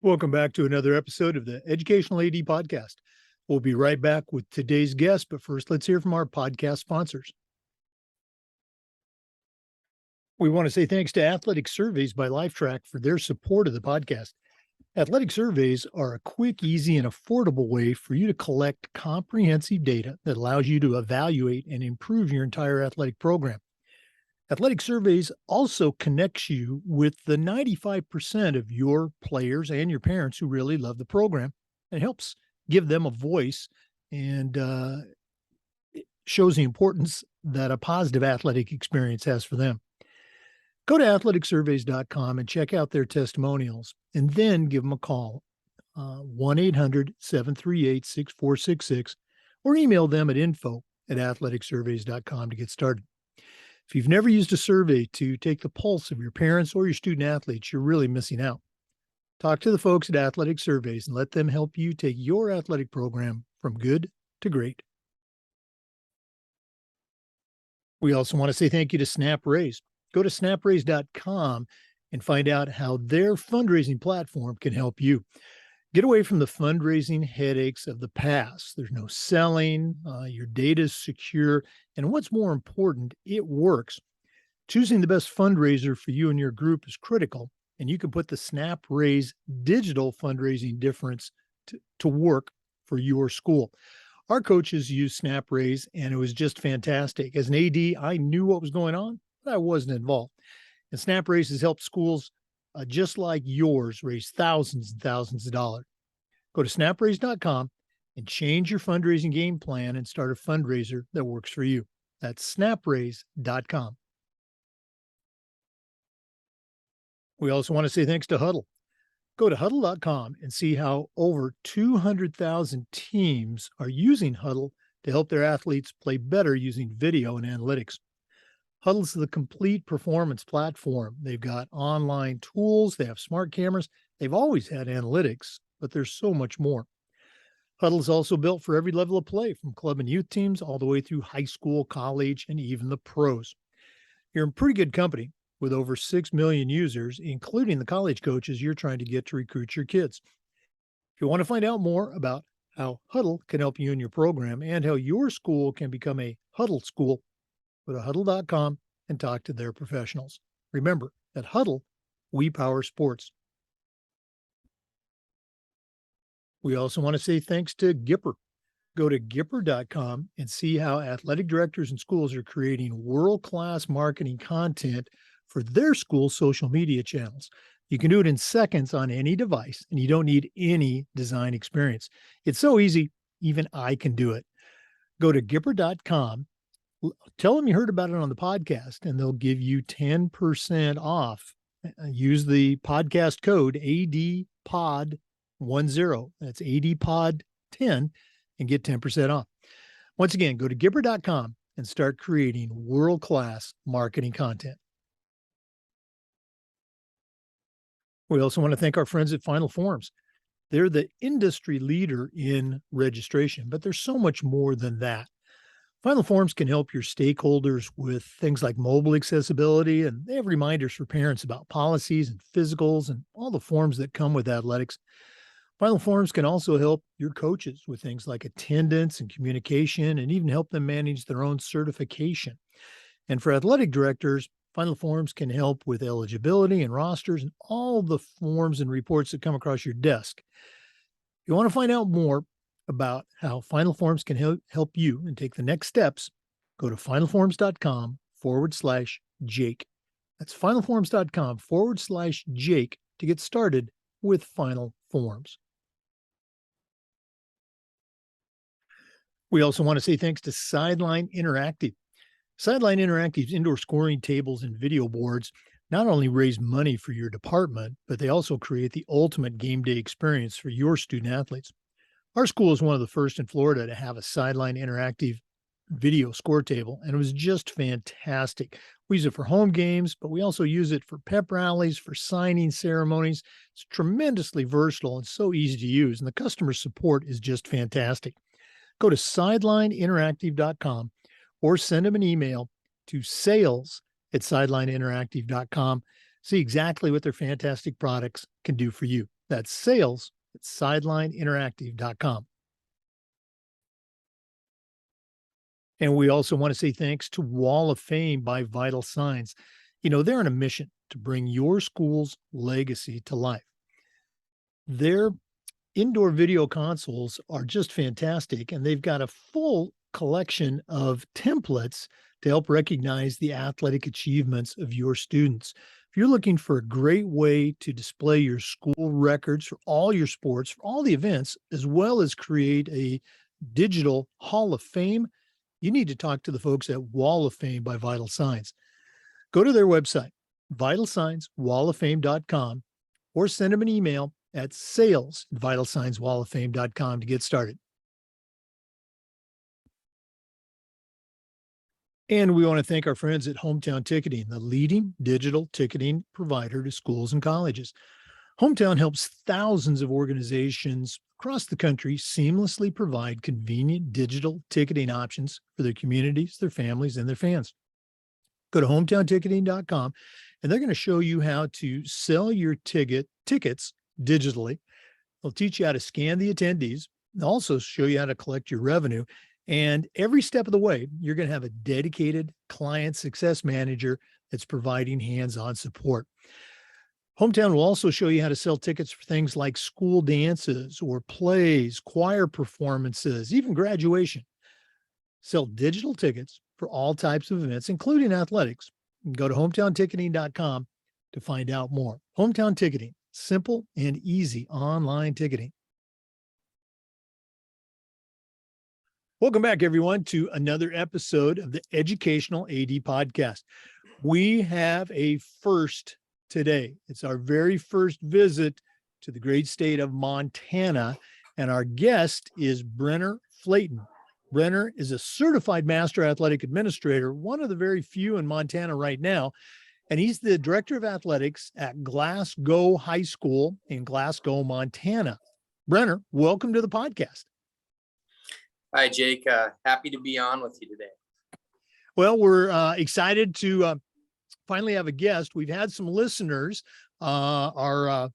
Welcome back to another episode of the Educational AD Podcast. We'll be right back with today's guest, but first, let's hear from our podcast sponsors. We want to say thanks to Athletic Surveys by LifeTrack for their support of the podcast. Athletic surveys are a quick, easy, and affordable way for you to collect comprehensive data that allows you to evaluate and improve your entire athletic program. Athletic surveys also connects you with the 95% of your players and your parents who really love the program, and helps give them a voice and it shows the importance that a positive athletic experience has for them. Go to athleticsurveys.com and check out their testimonials, and then give them a call, 1-800-738-6466, or email them at info@athleticsurveys.com to get started. If you've never used a survey to take the pulse of your parents or your student athletes, you're really missing out. Talk to the folks at Athletic Surveys and let them help you take your athletic program from good to great. We also want to say thank you to SnapRaise. Go to snapraise.com and find out how their fundraising platform can help you. Get away from the fundraising headaches of the past. There's no selling, your data is secure, and what's more important, it works. Choosing the best fundraiser for you and your group is critical, and you can put the SnapRaise digital fundraising difference to work for your school. Our coaches use SnapRaise, and it was just fantastic. As an AD, I knew what was going on, but I wasn't involved. And SnapRaise has helped schools just like yours raise thousands and thousands of dollars. Go to snapraise.com and change your fundraising game plan and start a fundraiser that works for you. That's snapraise.com. We also want to say thanks to Huddle. Go to huddle.com and see how over 200,000 teams are using Huddle to help their athletes play better using video and analytics. Huddle's the complete performance platform. They've got online tools, they have smart cameras, they've always had analytics, but there's so much more. Huddle's also built for every level of play, from club and youth teams all the way through high school, college, and even the pros. You're in pretty good company with over 6 million users, including the college coaches you're trying to get to recruit your kids. If you want to find out more about how Huddle can help you in your program and how your school can become a Huddle school, go to huddle.com and talk to their professionals. Remember, at Huddle, we power sports. We also want to say thanks to Gipper. Go to Gipper.com and see how athletic directors and schools are creating world-class marketing content for their school social media channels. You can do it in seconds on any device, and you don't need any design experience. It's so easy, even I can do it. Go to Gipper.com. Tell them you heard about it on the podcast, and they'll give you 10% off. Use the podcast code ADPOD10. That's ADPOD10 and get 10% off. Once again, go to Gipper.com and start creating world-class marketing content. We also want to thank our friends at Final Forms. They're the industry leader in registration, but there's so much more than that. Final Forms can help your stakeholders with things like mobile accessibility, and they have reminders for parents about policies and physicals and all the forms that come with athletics. Final Forms can also help your coaches with things like attendance and communication, and even help them manage their own certification. And for athletic directors, Final Forms can help with eligibility and rosters and all the forms and reports that come across your desk. If you want to find out more about how Final Forms can help you and take the next steps, go to finalforms.com/Jake. That's finalforms.com/Jake to get started with Final Forms. We also want to say thanks to Sideline Interactive. Sideline Interactive's indoor scoring tables and video boards not only raise money for your department, but they also create the ultimate game day experience for your student athletes. Our school is one of the first in Florida to have a Sideline Interactive video score table, and it was just fantastic. We use it for home games, but we also use it for pep rallies, for signing ceremonies. It's tremendously versatile and so easy to use, and the customer support is just fantastic. Go to sidelineinteractive.com or send them an email to sales@sidelineinteractive.com. See exactly what their fantastic products can do for you. That's sales@sidelineinteractive.com. And we also want to say thanks to Wall of Fame by Vital Signs. They're on a mission to bring your school's legacy to life. Their indoor video consoles are just fantastic, and they've got a full collection of templates to help recognize the athletic achievements of your students. If you're looking for a great way to display your school records for all your sports, for all the events, as well as create a digital Hall of Fame, you need to talk to the folks at Wall of Fame by Vital Signs. Go to their website, vitalsignswalloffame.com, or send them an email at sales@vitalsignswalloffame.com to get started. And we want to thank our friends at Hometown Ticketing, the leading digital ticketing provider to schools and colleges. Hometown helps thousands of organizations across the country seamlessly provide convenient digital ticketing options for their communities, their families, and their fans. Go to hometownticketing.com, and they're going to show you how to sell your tickets digitally. They'll teach you how to scan the attendees. They'll also show you how to collect your revenue. And every step of the way, you're going to have a dedicated client success manager that's providing hands-on support. Hometown will also show you how to sell tickets for things like school dances or plays, choir performances, even graduation. Sell digital tickets for all types of events, including athletics. Go to hometownticketing.com to find out more. Hometown Ticketing, simple and easy online ticketing. Welcome back, everyone, to another episode of the Educational AD Podcast. We have a first today. It's our very first visit to the great state of Montana, and our guest is Brenner Flaten. Brenner is a certified master athletic administrator, one of the very few in Montana right now, and he's the director of athletics at Glasgow High School in Glasgow, Montana. Brenner, welcome to the podcast. Hi, Jake. Happy to be on with you today. Well, we're excited to finally have a guest. We've had some listeners. Our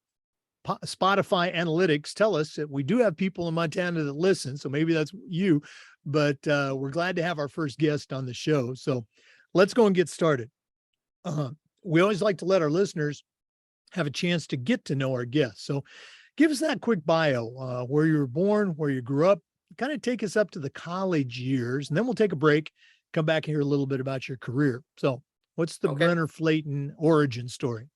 Spotify analytics tell us that we do have people in Montana that listen, so maybe that's you, but we're glad to have our first guest on the show. So let's go and get started. We always like to let our listeners have a chance to get to know our guests. So give us that quick bio, where you were born, where you grew up, kind of take us up to the college years, and then we'll take a break, come back and hear a little bit about your career. So what's the Brenner Flaten origin story?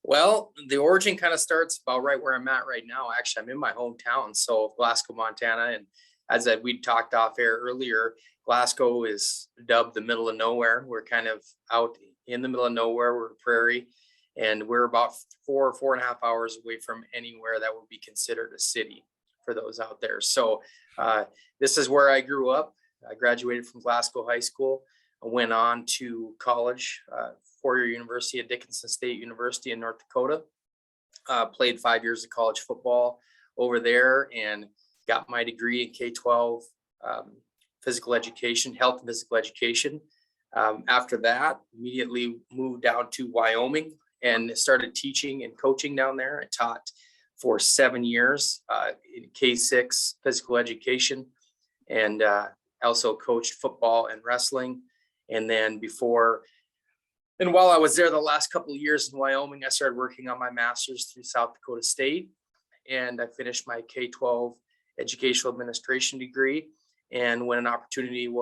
Well, the origin kind of starts about right where I'm at right now. Actually, I'm in my hometown, so Glasgow, Montana. And as we talked off air earlier, Glasgow is dubbed the middle of nowhere. We're kind of out in the middle of nowhere. We're a prairie, and we're about 4.5 hours away from anywhere that would be considered a city for those out there. So this is where I grew up. I graduated from Glasgow High School. I went on to college, four-year university at Dickinson State University in North Dakota. Played 5 years of college football over there and got my degree in K-12 physical education, health and physical education. After that, immediately moved down to Wyoming and started teaching and coaching down there. I taught for 7 years in K-6 physical education, and also coached football and wrestling. And then while I was there the last couple of years in Wyoming, I started working on my master's through South Dakota State, and I finished my K-12 educational administration degree. And when an opportunity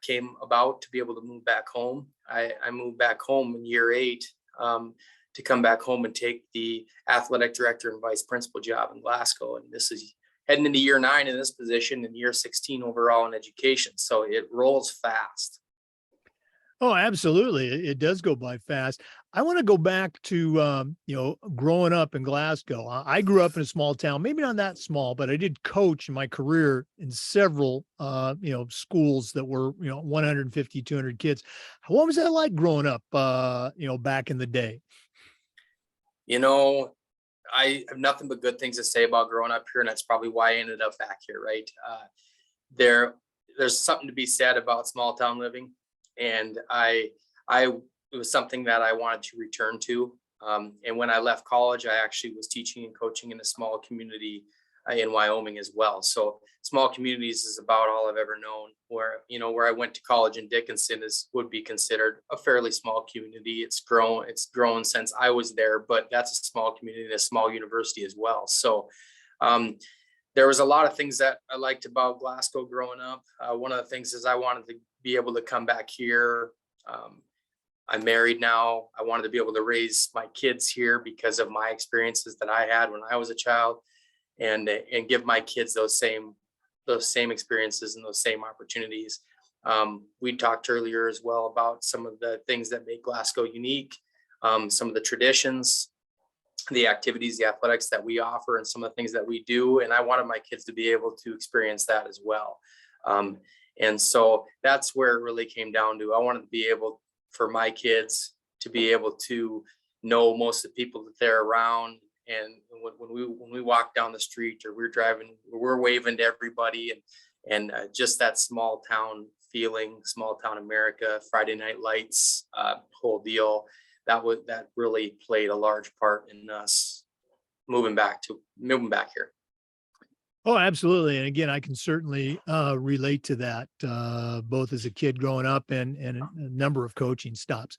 came about to be able to move back home, I moved back home in year 8 to come back home and take the athletic director and vice principal job in Glasgow. And this is heading into year 9 in this position and year 16 overall in education. So it rolls fast. Oh, absolutely. It does go by fast. I want to go back to, growing up in Glasgow. I grew up in a small town, maybe not that small, but I did coach in my career in several, schools that were, 150, 200 kids. What was that like growing up, back in the day? I have nothing but good things to say about growing up here, and that's probably why I ended up back here, right? There's something to be said about small town living. And it was something that I wanted to return to. And when I left college, I actually was teaching and coaching in a small community in Wyoming as well. So small communities is about all I've ever known. Where I went to college in Dickinson would be considered a fairly small community. It's grown since I was there, but that's a small community and a small university as well. So there was a lot of things that I liked about Glasgow growing up. One of the things is I wanted to be able to come back here. I'm married now. I wanted to be able to raise my kids here because of my experiences that I had when I was a child, and give my kids those same experiences and those same opportunities. We talked earlier as well about some of the things that make Glasgow unique, some of the traditions, the activities, the athletics that we offer, and some of the things that we do. And I wanted my kids to be able to experience that as well. And so that's where it really came down to. I wanted to be able for my kids to be able to know most of the people that they're around. And when we walk down the street or we're driving, we're waving to everybody, and just that small town feeling, small town America, Friday Night Lights, whole deal. That really played a large part in us moving back here. Oh, absolutely. And again, I can certainly relate to that, both as a kid growing up and a number of coaching stops.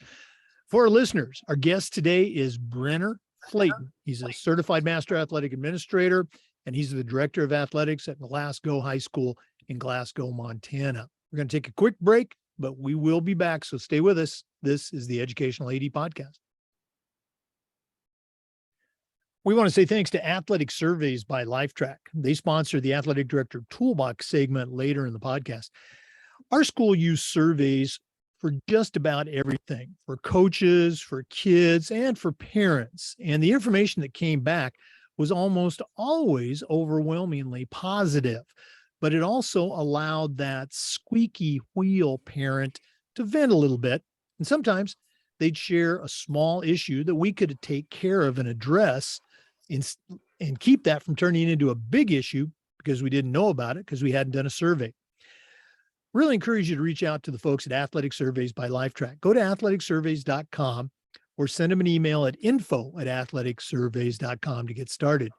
For our listeners, our guest today is Brenner Flaten. He's a certified master athletic administrator, and he's the director of athletics at Glasgow High School in Glasgow, Montana. We're going to take a quick break, but we will be back. So stay with us. This is the Educational AD Podcast. We want to say thanks to Athletic Surveys by LifeTrack. They sponsor the Athletic Director Toolbox segment later in the podcast. Our school used surveys for just about everything, for coaches, for kids, and for parents. And the information that came back was almost always overwhelmingly positive, but it also allowed that squeaky wheel parent to vent a little bit. And sometimes they'd share a small issue that we could take care of and address and keep that from turning into a big issue because we didn't know about it because we hadn't done a survey. Really encourage you to reach out to the folks at Athletic Surveys by LifeTrack. Go to athleticsurveys.com or send them an email at info@athleticsurveys.com to get started.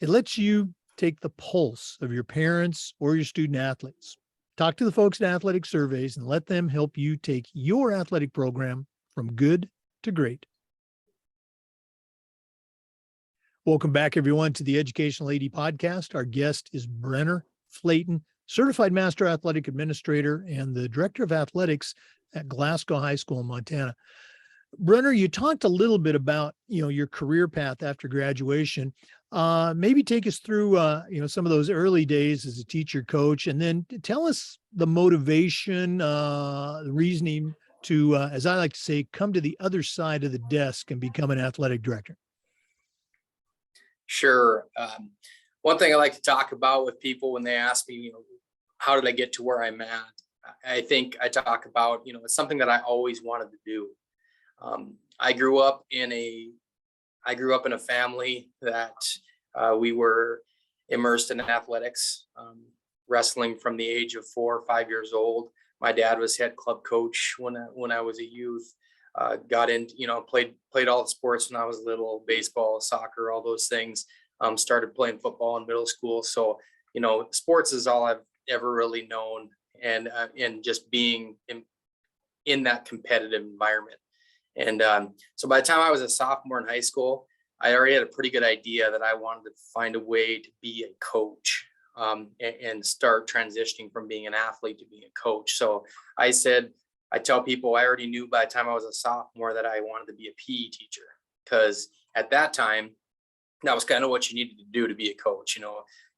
It lets you take the pulse of your parents or your student athletes. Talk to the folks at Athletic Surveys and let them help you take your athletic program from good to great. Welcome back, everyone, to the Educational AD Podcast. Our guest is Brenner Flaten, certified master athletic administrator and the director of athletics at Glasgow High School in Montana. Brenner, you talked a little bit about, your career path after graduation. Maybe take us through, some of those early days as a teacher coach, and then tell us the motivation, the reasoning to, as I like to say, come to the other side of the desk and become an athletic director. Sure. One thing I like to talk about with people when they ask me, how did I get to where I'm at? I think I talk about, it's something that I always wanted to do. I grew up in a family that we were immersed in athletics, wrestling from the age of 4 or 5 years old. My dad was head club coach when I was a youth. Got into, played all the sports when I was little, baseball, soccer, all those things. Started playing football in middle school. So, sports is all I've ever really known, and just being in that competitive environment. And so by the time I was a sophomore in high school, I already had a pretty good idea that I wanted to find a way to be a coach, and start transitioning from being an athlete to being a coach. So I tell people I already knew by the time I was a sophomore that I wanted to be a PE teacher, because at that time, that was kind of what you needed to do to be a coach.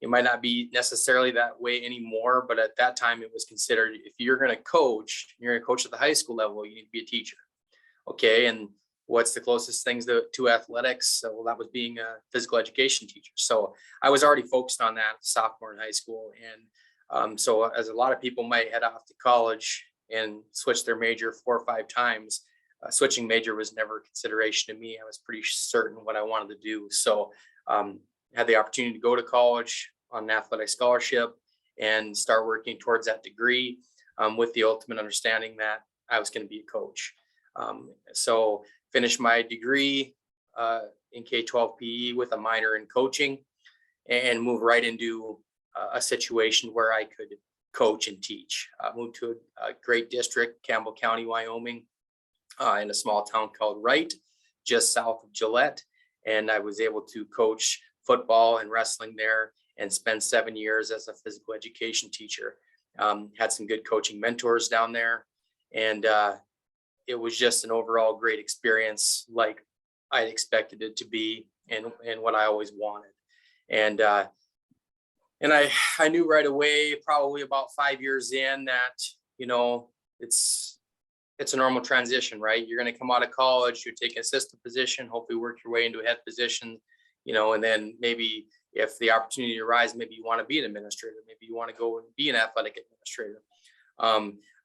It might not be necessarily that way anymore, but at that time it was considered, if you're going to coach, you're going to coach at the high school level, you need to be a teacher. Okay. And what's the closest things to athletics? So, well, that was being a physical education teacher. So I was already focused on that sophomore in high school. And so as a lot of people might head off to college and switch their major 4 or 5 times, switching major was never a consideration to me. I was pretty certain what I wanted to do. So had the opportunity to go to college on an athletic scholarship and start working towards that degree, with the ultimate understanding that I was going to be a coach. So finished my degree, in K-12 PE with a minor in coaching, and move right into a situation where I could coach and teach. Moved to a great district, Campbell County, Wyoming, in a small town called Wright, just south of Gillette. And I was able to coach football and wrestling there and spend 7 years as a physical education teacher. Had some good coaching mentors down there. And it was just an overall great experience, like I expected it to be, and what I always wanted. And I knew right away, probably about 5 years in, that, you know, it's a normal transition, right? You're going to come out of college, you take an assistant position, hopefully work your way into a head position, you know, and then maybe if the opportunity arises, maybe you want to be an administrator, maybe you want to go and be an athletic administrator.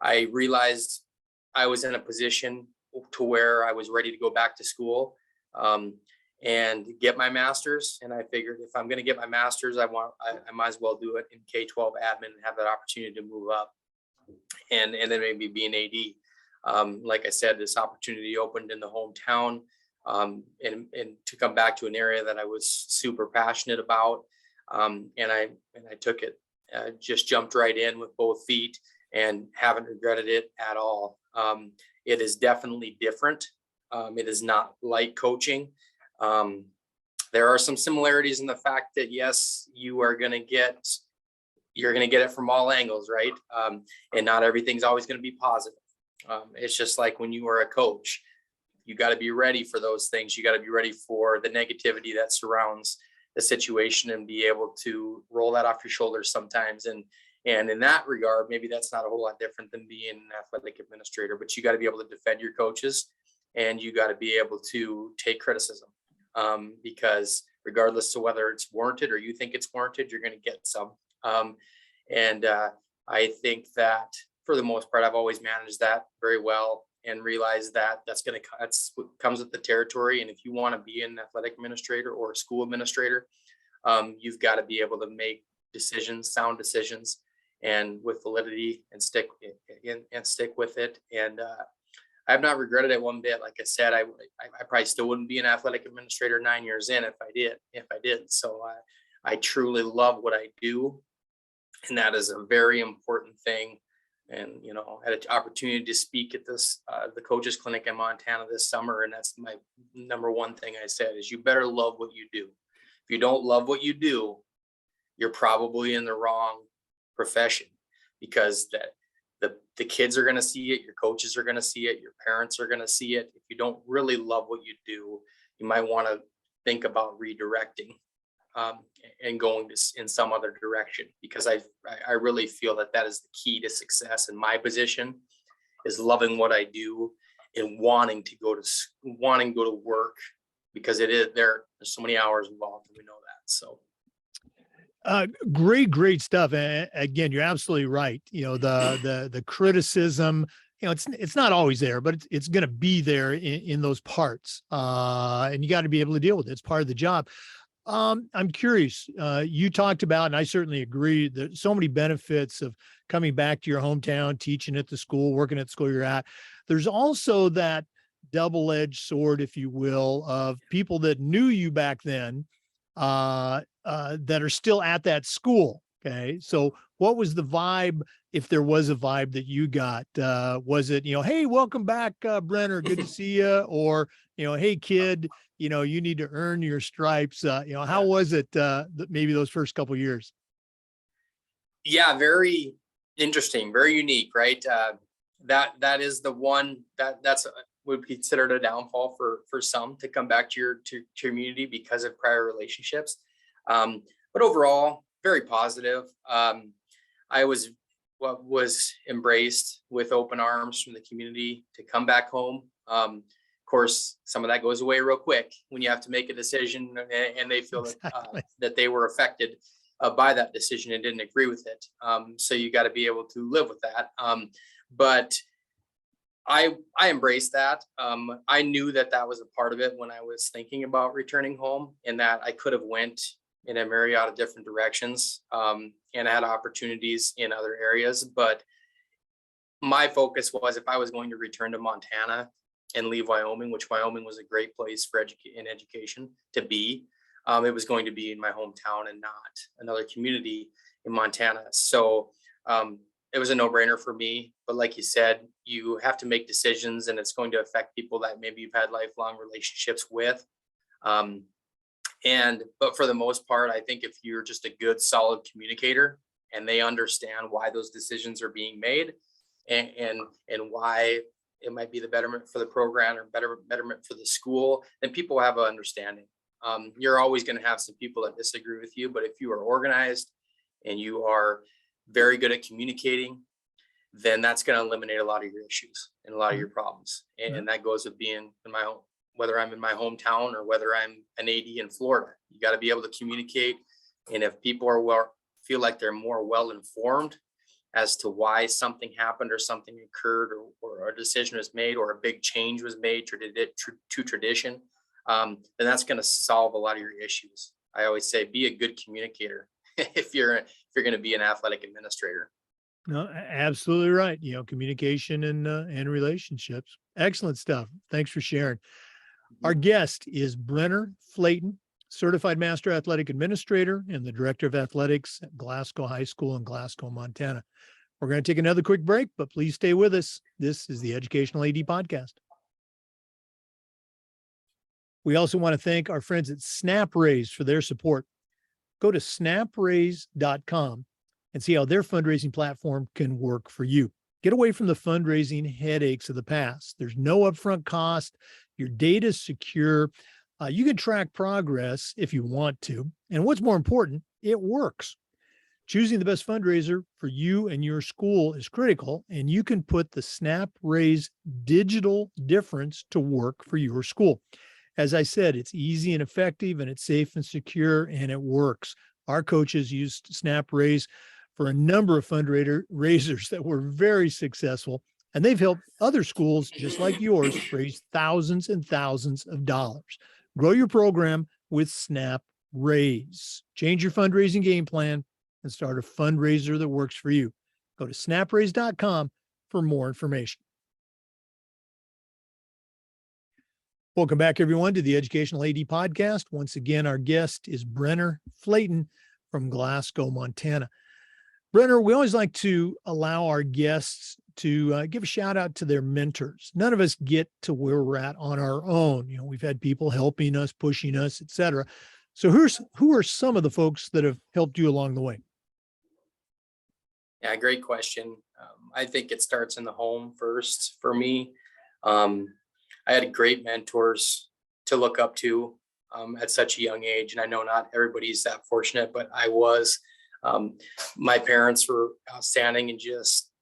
I realized I was in a position to where I was ready to go back to school and get my master's. And I figured if I'm going to get my master's, I might as well do it in K-12 admin and have that opportunity to move up and then maybe be an AD. Like I said, this opportunity opened in the hometown, and to come back to an area that I was super passionate about. And I took it, just jumped right in with both feet and haven't regretted it at all. It is definitely different. It is not like coaching. There are some similarities in the fact that, yes, you're going to get it from all angles, right? And not everything's always going to be positive. It's just like when you are a coach, you got to be ready for those things. You got to be ready for the negativity that surrounds the situation and be able to roll that off your shoulders sometimes. And in that regard, maybe that's not a whole lot different than being an athletic administrator, but you got to be able to defend your coaches, and you got to be able to take criticism, because regardless of whether it's warranted or you think it's warranted, you're going to get some. And I think that for the most part, I've always managed that very well and realized that that's what comes with the territory. And if you want to be an athletic administrator or a school administrator, you've got to be able to make sound decisions, and with validity, and stick with it. And I have not regretted it one bit. Like I said, I probably still wouldn't be an athletic administrator 9 years in if I did. So I truly love what I do, and that is a very important thing. And, you know, I had an opportunity to speak at this, the coaches clinic in Montana this summer. And that's my number one thing I said is, you better love what you do. If you don't love what you do, you're probably in the wrong profession, because the kids are going to see it. Your coaches are going to see it. Your parents are going to see it. If you don't really love what you do, you might want to think about redirecting and going in some other direction, because I really feel that is the key to success in my position, is loving what I do and wanting to go to work, because there's so many hours involved, and we know that. So great stuff. And again, you're absolutely right. You know, the criticism, you know, it's not always there, but it's going to be there in those parts. And you got to be able to deal with it. It's part of the job. I'm curious, you talked about, and I certainly agree, there's so many benefits of coming back to your hometown, teaching at the school, working at the school you're at. There's also that double-edged sword, if you will, of people that knew you back then, that are still at that school. Okay. So what was the vibe, if there was a vibe that you got? Was it, you know, hey, welcome back, Brenner, good to see you? Or, you know, hey, kid, you know, you need to earn your stripes. You know, how was it maybe those first couple of years? Yeah, very interesting, very unique, right? That is the one that's would be considered a downfall for some, to come back to your community because of prior relationships. But overall, very positive. I was embraced with open arms from the community to come back home. Of course, some of that goes away real quick when you have to make a decision, and they feel Exactly. that they were affected by that decision and didn't agree with it. So you got to be able to live with that. But I embraced that. I knew that was a part of it when I was thinking about returning home, and that I could have went in a myriad of different directions, and had opportunities in other areas. But my focus was, if I was going to return to Montana, and leave Wyoming, which Wyoming was a great place for education to be. It was going to be in my hometown and not another community in Montana. So it was a no-brainer for me. But like you said, you have to make decisions, and it's going to affect people that maybe you've had lifelong relationships with. But for the most part, I think if you're just a good, solid communicator and they understand why those decisions are being made and why it might be the betterment for the program or betterment for the school, then people have an understanding. You're always going to have some people that disagree with you, but if you are organized and you are very good at communicating, then that's going to eliminate a lot of your issues and a lot of your problems. And that goes with being in my own, whether I'm in my hometown or whether I'm an AD in Florida. You got to be able to communicate. And if people are feel like they're more well informed as to why something happened or something occurred or a decision was made or a big change was made to tradition, then that's going to solve a lot of your issues. I always say, be a good communicator if you're going to be an athletic administrator. No, absolutely right. Communication and relationships. Excellent stuff. Thanks for sharing. Our guest is Brenner Flaten, Certified Master Athletic Administrator and the Director of Athletics at Glasgow High School in Glasgow, Montana. We're going to take another quick break, but please stay with us. This is the Educational AD Podcast. We also want to thank our friends at SnapRaise for their support. Go to snapraise.com and see how their fundraising platform can work for you. Get away from the fundraising headaches of the past. There's no upfront cost. Your data is secure. You can track progress if you want to. And what's more important, it works. Choosing the best fundraiser for you and your school is critical, and you can put the SnapRaise digital difference to work for your school. As I said, it's easy and effective, and it's safe and secure, and it works. Our coaches used SnapRaise for a number of fundraisers that were very successful, and they've helped other schools just like yours raise thousands and thousands of dollars. Grow your program with SnapRaise. Change your fundraising game plan and start a fundraiser that works for you. Go to snapraise.com for more information. Welcome back, everyone, to the Educational AD Podcast. Once again, our guest is Brenner Flaten from Glasgow, Montana. Brenner, we always like to allow our guests to give a shout out to their mentors. None of us get to where we're at on our own. We've had people helping us, pushing us, et cetera. So who are some of the folks that have helped you along the way? Yeah, great question. I think it starts in the home first for me. I had great mentors to look up to at such a young age. And I know not everybody's that fortunate, but I was. My parents were outstanding and just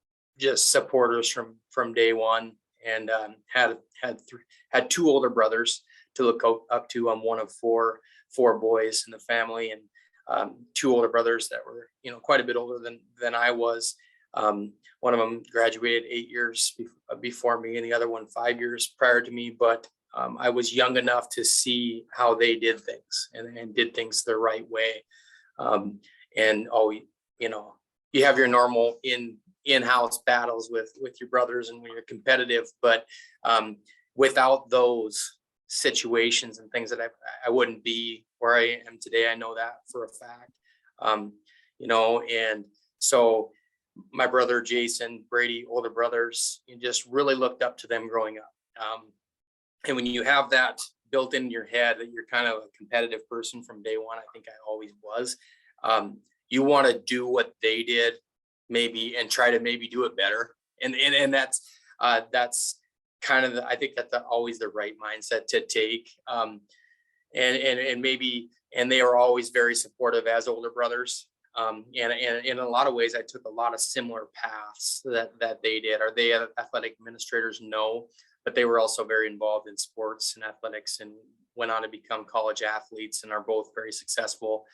supporters from day one, and had two older brothers to look up to. I'm one of four boys in the family, and two older brothers that were quite a bit older than I was. One of them graduated 8 years before me, and the other one 5 years prior to me. But I was young enough to see how they did things and did things the right way. You have your normal in-house battles with your brothers and when you're competitive, but without those situations and things that I wouldn't be where I am today. I know that for a fact. And so my brother Jason, Brady, older brothers, you just really looked up to them growing up. And when you have that built in your head that you're kind of a competitive person from day one, I think I always was. You want to do what they did, maybe, and try to maybe do it better. And that's kind of I think that's always the right mindset to take. And they are always very supportive as older brothers. And in a lot of ways, I took a lot of similar paths that they did. Are they athletic administrators? No, but they were also very involved in sports and athletics and went on to become college athletes and are both very successful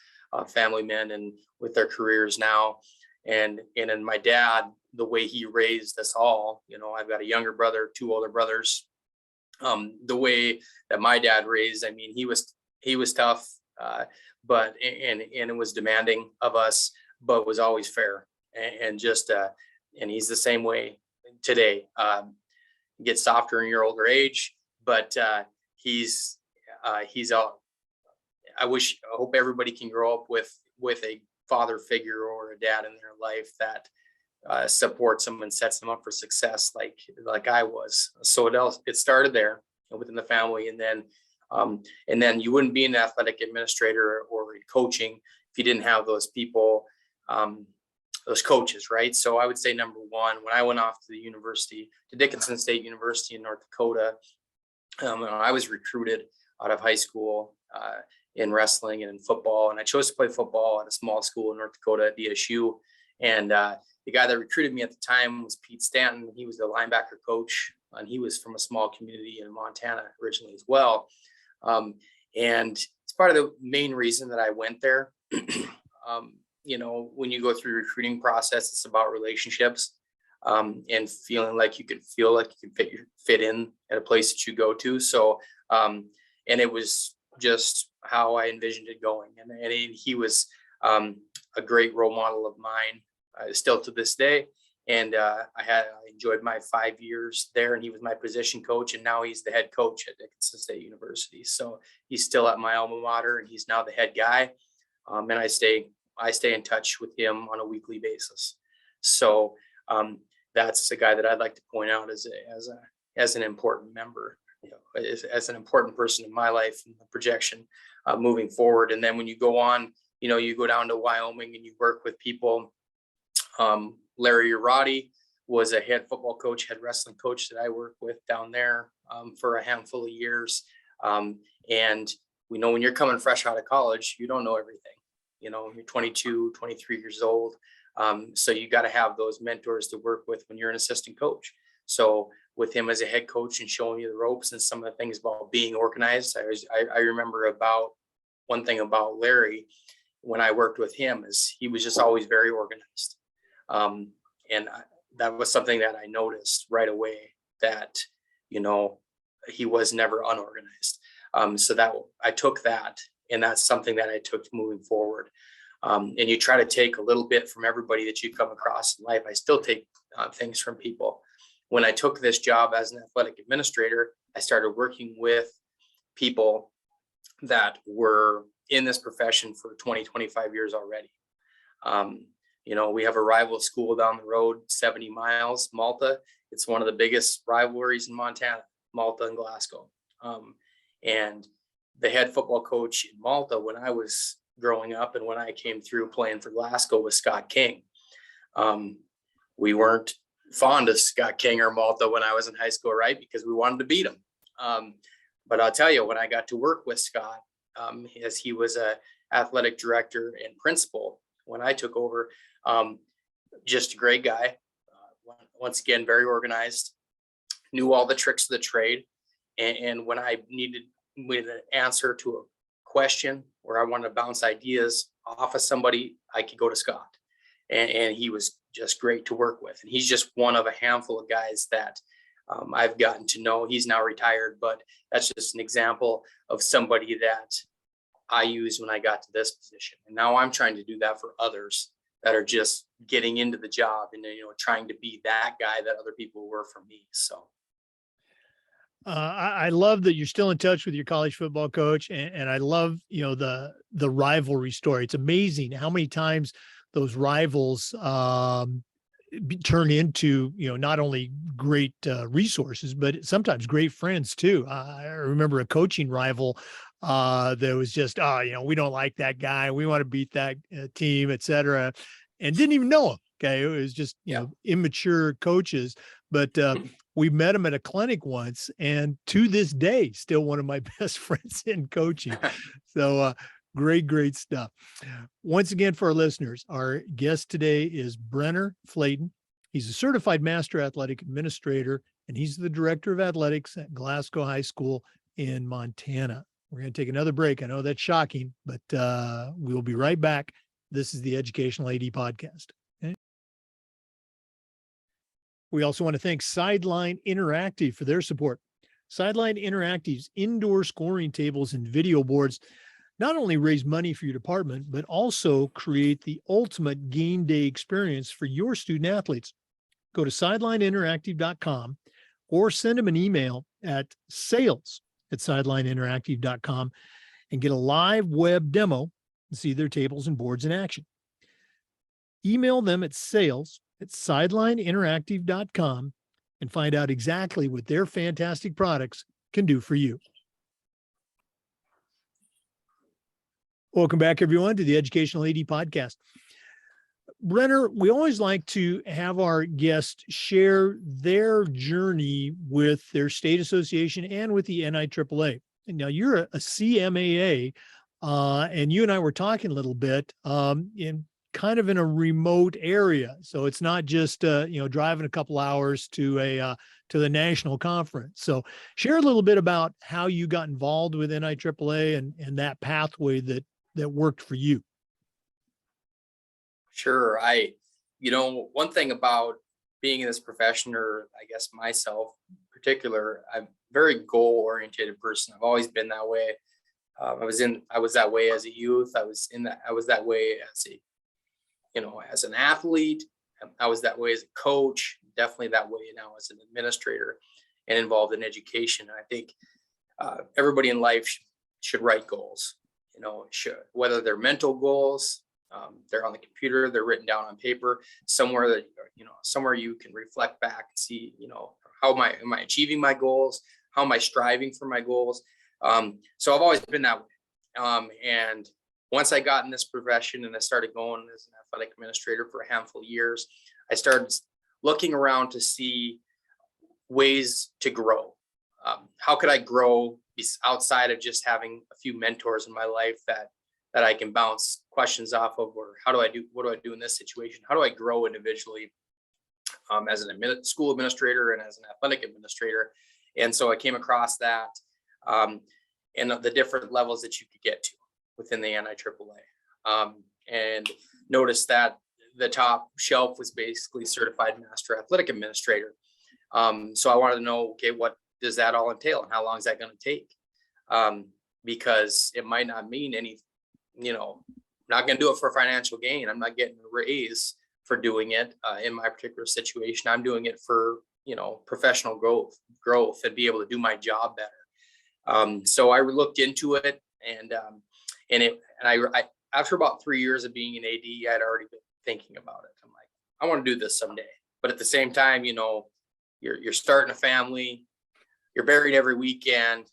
family men and with their careers now. And my dad, the way he raised us all, I've got a younger brother, two older brothers. The way that my dad raised, I mean, he was tough, but it was demanding of us, but was always fair and he's the same way today. get softer in your older age, but he's all. I hope everybody can grow up with a father figure or a dad in their life that supports them and sets them up for success, like I was. So it started there within the family, and then you wouldn't be an athletic administrator or coaching if you didn't have those people, those coaches, right? So I would say number one, when I went off to the university, to Dickinson State University in North Dakota, I was recruited out of high school in wrestling and in football, and I chose to play football at a small school in North Dakota at DSU. And the guy that recruited me at the time was Pete Stanton. He was the linebacker coach, and he was from a small community in Montana originally as well. And it's part of the main reason that I went there. When you go through the recruiting process, it's about relationships, and feeling like you can fit in at a place that you go to. So, and it was just how I envisioned it going. And he was a great role model of mine, still to this day. And I enjoyed my 5 years there, and he was my position coach, and now he's the head coach at Dickinson State University. So he's still at my alma mater, and he's now the head guy. And I stay in touch with him on a weekly basis. So that's a guy that I'd like to point out as an important member, as an important person in my life and the projection moving forward. And then when you go on, you go down to Wyoming and you work with people. Larry Urati was a head football coach, head wrestling coach that I worked with down there for a handful of years. And we know when you're coming fresh out of college, you don't know everything. You're 22, 23 years old. So you got to have those mentors to work with when you're an assistant coach. So with him as a head coach and showing you the ropes and some of the things about being organized, I remember about one thing about Larry when I worked with him is he was just always very organized. And that was something that I noticed right away, that, he was never unorganized. So that I took that, and that's something that I took moving forward. And you try to take a little bit from everybody that you come across in life. I still take things from people. When I took this job as an athletic administrator, I started working with people that were in this profession for 20, 25 years already. We have a rival school down the road, 70 miles, Malta. It's one of the biggest rivalries in Montana, Malta and Glasgow. And the head football coach in Malta when I was growing up and when I came through playing for Glasgow was Scott King. We weren't fond of Scott King or Malta when I was in high school, right? Because we wanted to beat him. But I'll tell you, when I got to work with Scott, as he was a athletic director and principal when I took over, just a great guy. Once again, very organized, knew all the tricks of the trade. And when I needed an answer to a question or I wanted to bounce ideas off of somebody, I could go to Scott. And he was just great to work with. And he's just one of a handful of guys that I've gotten to know. He's now retired, but that's just an example of somebody that I used when I got to this position. And now I'm trying to do that for others that are just getting into the job and, trying to be that guy that other people were for me. So. I love that you're still in touch with your college football coach, and I love, the rivalry story. It's amazing how many times those rivals turn into, not only great resources, but sometimes great friends too. I remember a coaching rival that was just, we don't like that guy. We want to beat that team, et cetera, and didn't even know him. Okay. It was just, immature coaches, but we met him at a clinic once, and to this day, still one of my best friends in coaching. So great stuff. Once again, for our listeners, our guest today is Brenner Flaten. He's a certified master athletic administrator, and he's the director of athletics at Glasgow High School in Montana. We're going to take another break. I know that's shocking, but we'll be right back. This is the Educational AD Podcast. Okay? We also want to thank Sideline Interactive for their support. Sideline Interactive's indoor scoring tables and video boards not only raise money for your department, but also create the ultimate game day experience for your student athletes. Go to sidelineinteractive.com or send them an email at sales@sidelineinteractive.com and get a live web demo and see their tables and boards in action. Email them at sales@sidelineinteractive.com and find out exactly what their fantastic products can do for you. Welcome back, everyone, to the Educational AD Podcast. Brenner, we always like to have our guests share their journey with their state association and with the NIAAA. And now you're a CMAA, and you and I were talking a little bit in kind of in a remote area. So it's not just driving a couple hours to the national conference. So share a little bit about how you got involved with NIAAA and that pathway that worked for you. Sure. One thing about being in this profession, or I guess myself in particular, I'm a very goal-oriented person. I've always been that way. I was that way as a youth. I was that way as an athlete. I was that way as a coach, definitely that way now as an administrator and involved in education. And I think everybody in life should write goals, whether they're mental goals, they're on the computer, they're written down on paper, somewhere you can reflect back and see, how am I achieving my goals? How am I striving for my goals? So I've always been that way. And once I got in this profession and I started going as an athletic administrator for a handful of years, I started looking around to see ways to grow. How could I grow outside of just having a few mentors in my life that I can bounce questions off of, or what do I do in this situation? How do I grow individually as an school administrator and as an athletic administrator? And so I came across that and the different levels that you could get to within the NIAAA, and noticed that the top shelf was basically certified master athletic administrator. So I wanted to know, okay, what does that all entail and how long is that going to take? Because it might not mean any, not going to do it for financial gain. I'm not getting a raise for doing it in my particular situation. I'm doing it for, professional growth and be able to do my job better. So I looked into it and I after about 3 years of being an AD, I'd already been thinking about it. I'm like, I want to do this someday. But at the same time, you're starting a family, you're buried every weekend.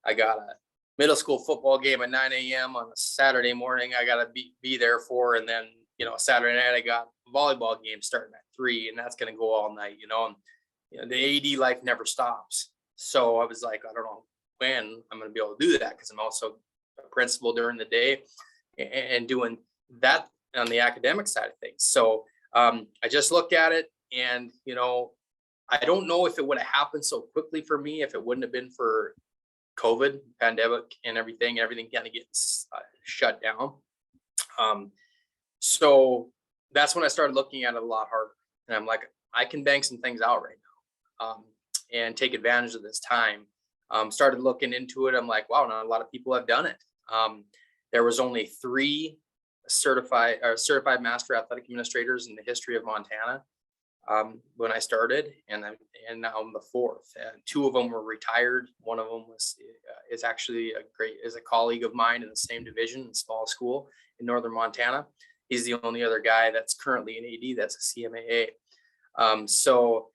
I got a middle school football game at 9 a.m. on a Saturday morning. I got to be there for, and then, Saturday night, I got a volleyball game starting at 3, and that's going to go all night, and the AD life never stops. So I was like, I don't know when I'm going to be able to do that, because I'm also a principal during the day and doing that on the academic side of things. So I just looked at it and, I don't know if it would have happened so quickly for me if it wouldn't have been for COVID pandemic and everything kind of gets shut down. So that's when I started looking at it a lot harder. And I'm like, I can bang some things out right now and take advantage of this time. Started looking into it. I'm like, wow, not a lot of people have done it. There was only 3 certified master athletic administrators in the history of Montana when I started, and now I'm the 4th. And 2 of them were retired. One of them is actually is a colleague of mine in the same division in small school in northern Montana. He's the only other guy that's currently an AD that's a CMAA. So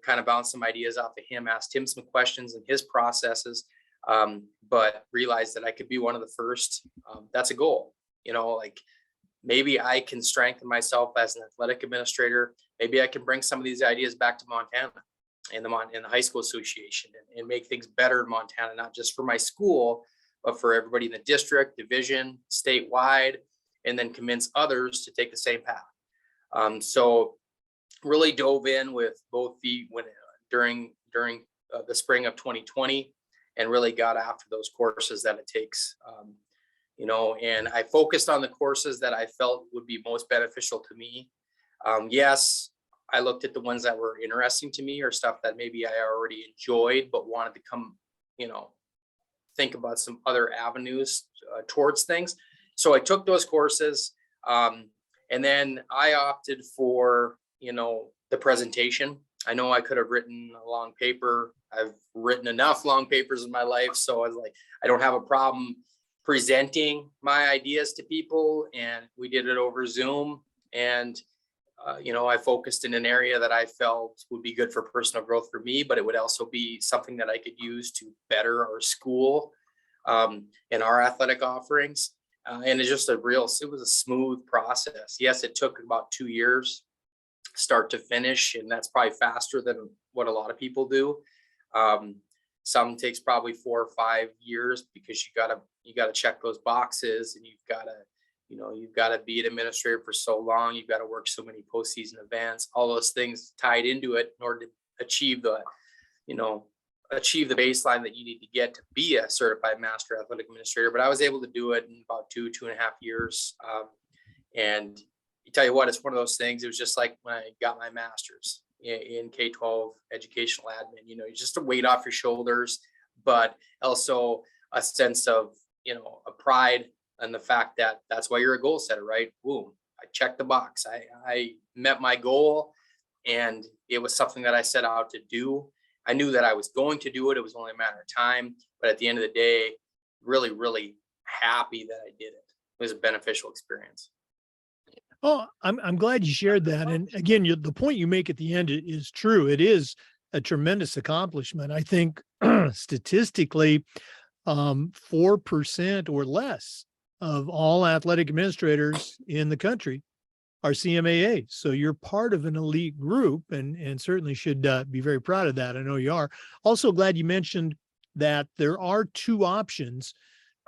kind of bounced some ideas off of him, asked him some questions and his processes, but realized that I could be one of the first. That's a goal, like maybe I can strengthen myself as an athletic administrator. Maybe I can bring some of these ideas back to Montana and the high school association and make things better in Montana, not just for my school, but for everybody in the district, division, statewide, and then convince others to take the same path. So really dove in with both feet during the spring of 2020 and really got after those courses that it takes, and I focused on the courses that I felt would be most beneficial to me. Yes, I looked at the ones that were interesting to me or stuff that maybe I already enjoyed, but wanted to come, think about some other avenues towards things. So I took those courses, and then I opted for, the presentation. I know I could have written a long paper. I've written enough long papers in my life. So I was like, I don't have a problem presenting my ideas to people. And we did it over Zoom. And, I focused in an area that I felt would be good for personal growth for me, but it would also be something that I could use to better our school and our athletic offerings. And it's just it was a smooth process. Yes, it took about 2 years start to finish, and that's probably faster than what a lot of people do. Um, some takes probably 4 or 5 years because you gotta check those boxes, and you've gotta be an administrator for so long. You've got to work so many postseason events, all those things tied into it in order to achieve the you know achieve the baseline that you need to get to be a certified master athletic administrator. But I was able to do it in about 2.5 years. And you tell you what, it's one of those things. It was just like when I got my master's in K-12 educational admin. Just a weight off your shoulders, but also a sense of a pride and the fact that that's why you're a goal setter, right? Boom, I checked the box. I met my goal, and it was something that I set out to do. I knew that I was going to do it. It was only a matter of time. But at the end of the day, really, really happy that I did it. It was a beneficial experience. Oh, I'm glad you shared that. And again, the point you make at the end is true. It is a tremendous accomplishment. I think statistically, 4% or less of all athletic administrators in the country are CMAA. So you're part of an elite group, and certainly should be very proud of that. I know you are. Also glad you mentioned that there are two options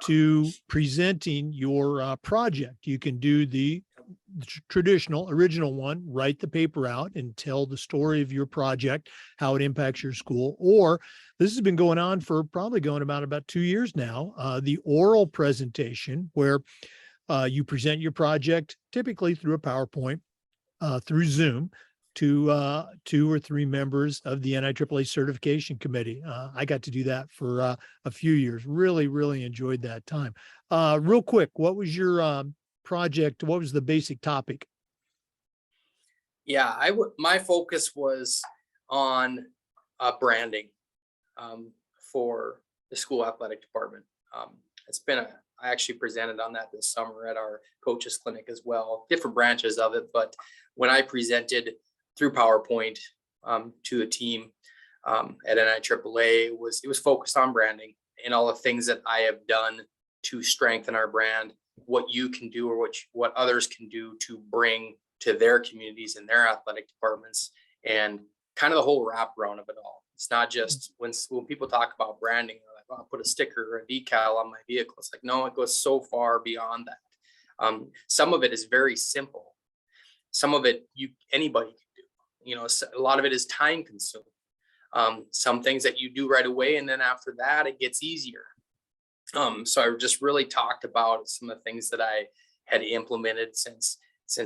to presenting your project. You can do the traditional original one, write the paper out and tell the story of your project, how it impacts your school. Or this has been going on for probably going about 2 years now, the oral presentation, where you present your project typically through a PowerPoint, through Zoom, to 2 or 3 members of the NIAAA certification committee. I got to do that for a few years. Really, really enjoyed that time. Real quick, what was your project? What was the basic topic? Yeah, my focus was on branding for the school athletic department. It's been I actually presented on that this summer at our coaches clinic as well, different branches of it. But when I presented through PowerPoint to a team at NIAAA, it was focused on branding and all the things that I have done to strengthen our brand, what you can do or what others can do to bring to their communities and their athletic departments, and kind of the whole wraparound of it all. It's not just when people talk about branding, they're like, oh, I'll put a sticker or a decal on my vehicle. It's like, no, it goes so far beyond that. Some of it is very simple. Some of it anybody can do. A lot of it is time consuming. Some things that you do right away, and then after that, it gets easier. So I just really talked about some of the things that I had implemented since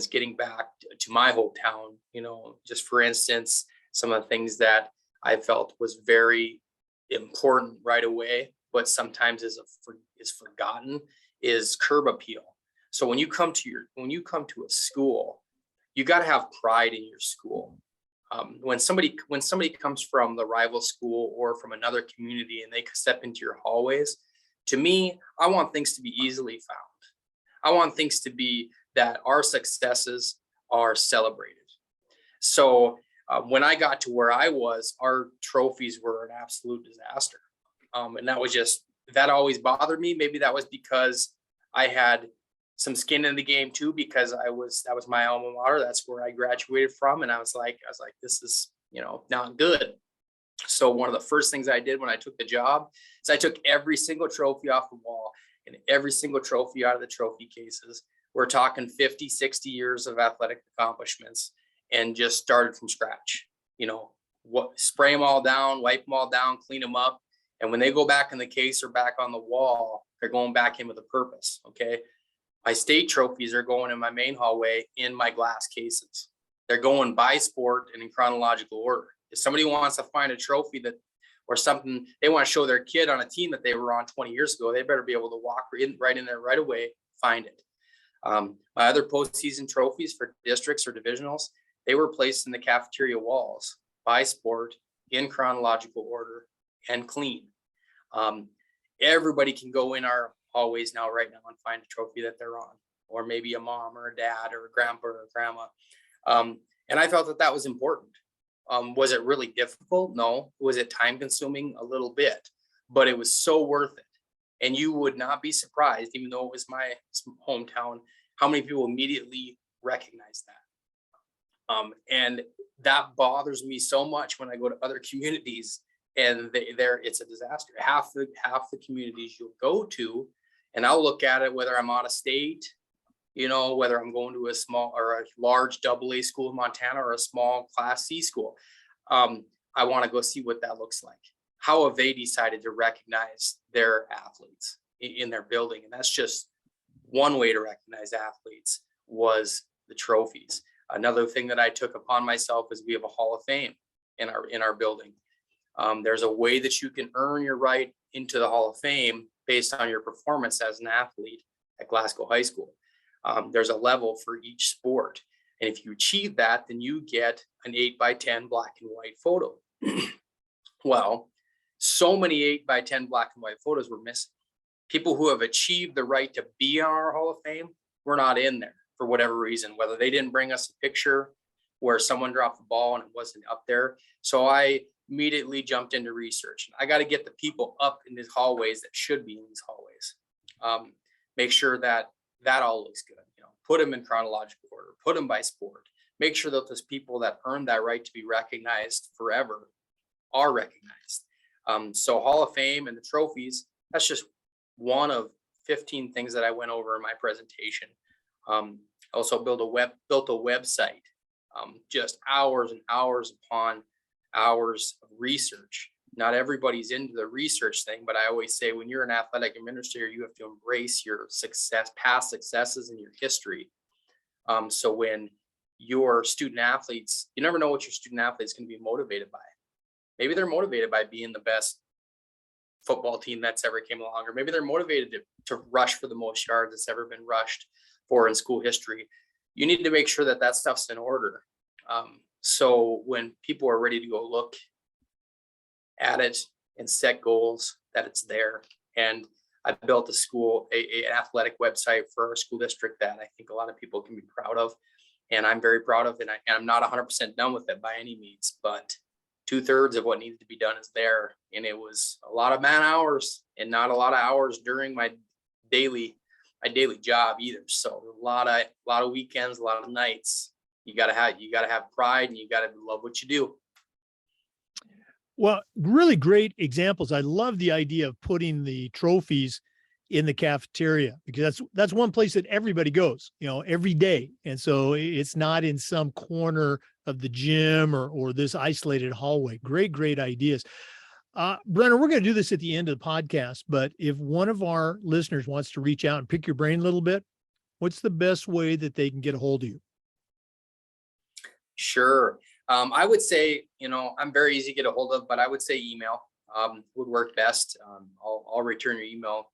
getting back to my hometown. Just for instance, some of the things that I felt was very important right away, but sometimes is forgotten, is curb appeal. So when you come to a school, you got to have pride in your school. When somebody comes from the rival school or from another community and they step into your hallways, to me, I want things to be easily found. I want things to be that our successes are celebrated. So when I got to where I was, our trophies were an absolute disaster. And that always bothered me. Maybe that was because I had some skin in the game too, because that was my alma mater. That's where I graduated from. And I was like, this is, not good. So one of the first things I did when I took the job is I took every single trophy off the wall and every single trophy out of the trophy cases. We're talking 50, 60 years of athletic accomplishments, and just started from scratch. Spray them all down, wipe them all down, clean them up. And when they go back in the case or back on the wall, they're going back in with a purpose. Okay. My state trophies are going in my main hallway in my glass cases. They're going by sport and in chronological order. If somebody wants to find a trophy or something they want to show their kid on a team that they were on 20 years ago, they better be able to walk right in there right away, find it. My other postseason trophies for districts or divisionals, they were placed in the cafeteria walls. by sport, in chronological order, and clean. Everybody can go in our hallways now, right now, and find a trophy that they're on, or maybe a mom or a dad or a grandpa or a grandma. And I felt that that was important. Was it really difficult? No. Was it time consuming? A little bit, but it was so worth it. And you would not be surprised, even though it was my hometown, how many people immediately recognize that. And that bothers me so much when I go to other communities and it's a disaster. Half the communities you'll go to, and I'll look at it whether I'm out of state, whether I'm going to a small or a large AA school in Montana or a small Class C school. I want to go see what that looks like. How have they decided to recognize their athletes in their building? And that's just one way to recognize athletes, was the trophies. Another thing that I took upon myself is we have a Hall of Fame in our building. There's a way that you can earn your right into the Hall of Fame based on your performance as an athlete at Glasgow High School. There's a level for each sport. And if you achieve that, then you get an 8x10 black and white photo. Well, so many 8x10 black and white photos were missing. People who have achieved the right to be on our Hall of Fame were not in there for whatever reason, whether they didn't bring us a picture where someone dropped the ball and it wasn't up there. So I immediately jumped into research. I got to get the people up in these hallways that should be in these hallways. Make sure that all looks good. Put them in chronological order, put them by sport, make sure that those people that earned that right to be recognized forever are recognized. So Hall of Fame and the trophies, that's just one of 15 things that I went over in my presentation. Also built a website, just hours and hours upon hours of research. Not everybody's into the research thing, but I always say when you're an athletic administrator, you have to embrace your past successes and your history. So when your student athletes, you never know what your student athlete's going to be motivated by. Maybe they're motivated by being the best football team that's ever came along, or maybe they're motivated to rush for the most yards that's ever been rushed for in school history. You need to make sure that that stuff's in order. So when people are ready to go look at it and set goals, that it's there. And I built an athletic website for our school district that I think a lot of people can be proud of. And I'm very proud of it. And I'm not 100% done with it by any means, but 2/3 of what needed to be done is there. And it was a lot of man hours and not a lot of hours during my daily job either. So a lot of weekends, a lot of nights. You gotta have pride, and you gotta love what you do. Well, really great examples. I love the idea of putting the trophies in the cafeteria, because that's one place that everybody goes, every day. And so it's not in some corner of the gym or this isolated hallway. Great ideas. Brenner, we're going to do this at the end of the podcast, but if one of our listeners wants to reach out and pick your brain a little bit, what's the best way that they can get a hold of you? Sure. I would say, I'm very easy to get a hold of, but I would say email would work best. I'll return your email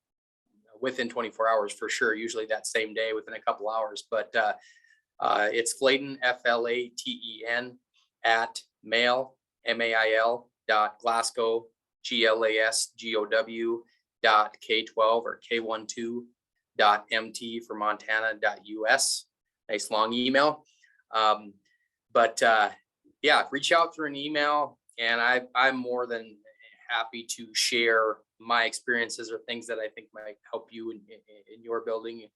within 24 hours for sure. Usually that same day, within a couple hours, but it's Flaten, Flaten at mail.glasgow, GLASGOW.K12 or K12.MT for Montana.US. Nice long email. But reach out through an email, and I'm more than happy to share my experiences or things that I think might help you in your building,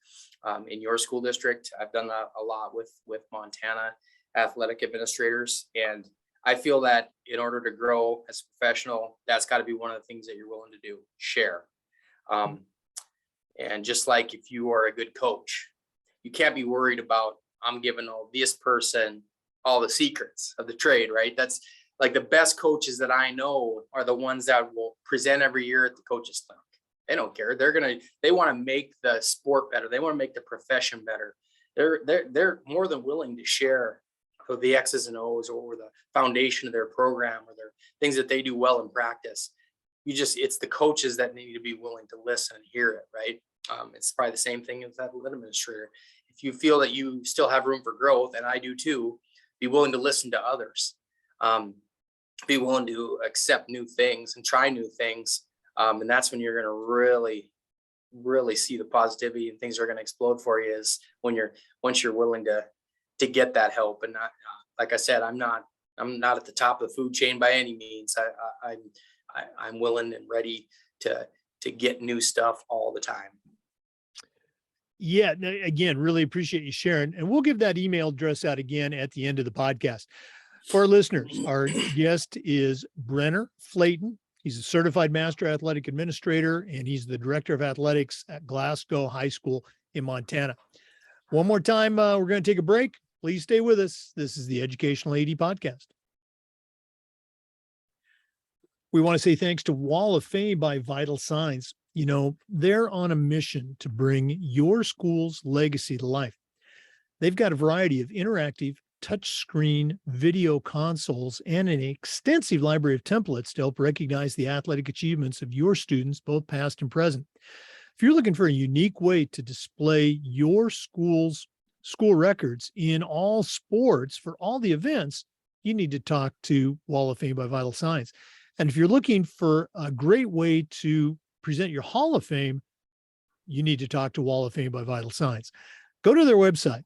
in your school district. I've done a lot with Montana athletic administrators, and I feel that in order to grow as a professional, that's got to be one of the things that you're willing to do, share. And just like if you are a good coach, you can't be worried about, I'm giving this person all the secrets of the trade, right? That's like the best coaches that I know are the ones that will present every year at the coaches clinic. They don't care. They want to make the sport better. They want to make the profession better. They're more than willing to share the X's and O's or the foundation of their program or their things that they do well in practice. It's the coaches that need to be willing to listen and hear it, right? It's probably the same thing as that administrator. If you feel that you still have room for growth, and I do too, be willing to listen to others. be willing to accept new things and try new things. And that's when you're going to really see the positivity, and things are going to explode for you, is when once you're willing to get that help. And not, like I said, I'm not at the top of the food chain by any means. I'm willing and ready to get new stuff all the time. Yeah, again, really appreciate you sharing. And we'll give that email address out again at the end of the podcast. For our listeners, our guest is Brenner Flaten. He's a certified master athletic administrator, and he's the director of athletics at Glasgow High School in Montana. One more time, we're going to take a break. Please stay with us. This is the Educational AD Podcast. We want to say thanks to Wall of Fame by Vital Signs. You know, they're on a mission to bring your school's legacy to life. They've got a variety of interactive touchscreen video consoles and an extensive library of templates to help recognize the athletic achievements of your students, both past and present. If you're looking for a unique way to display your school's school records in all sports for all the events, you need to talk to Wall of Fame by Vital Signs. And if you're looking for a great way to present your Hall of Fame, you need to talk to Wall of Fame by Vital Signs. Go to their website,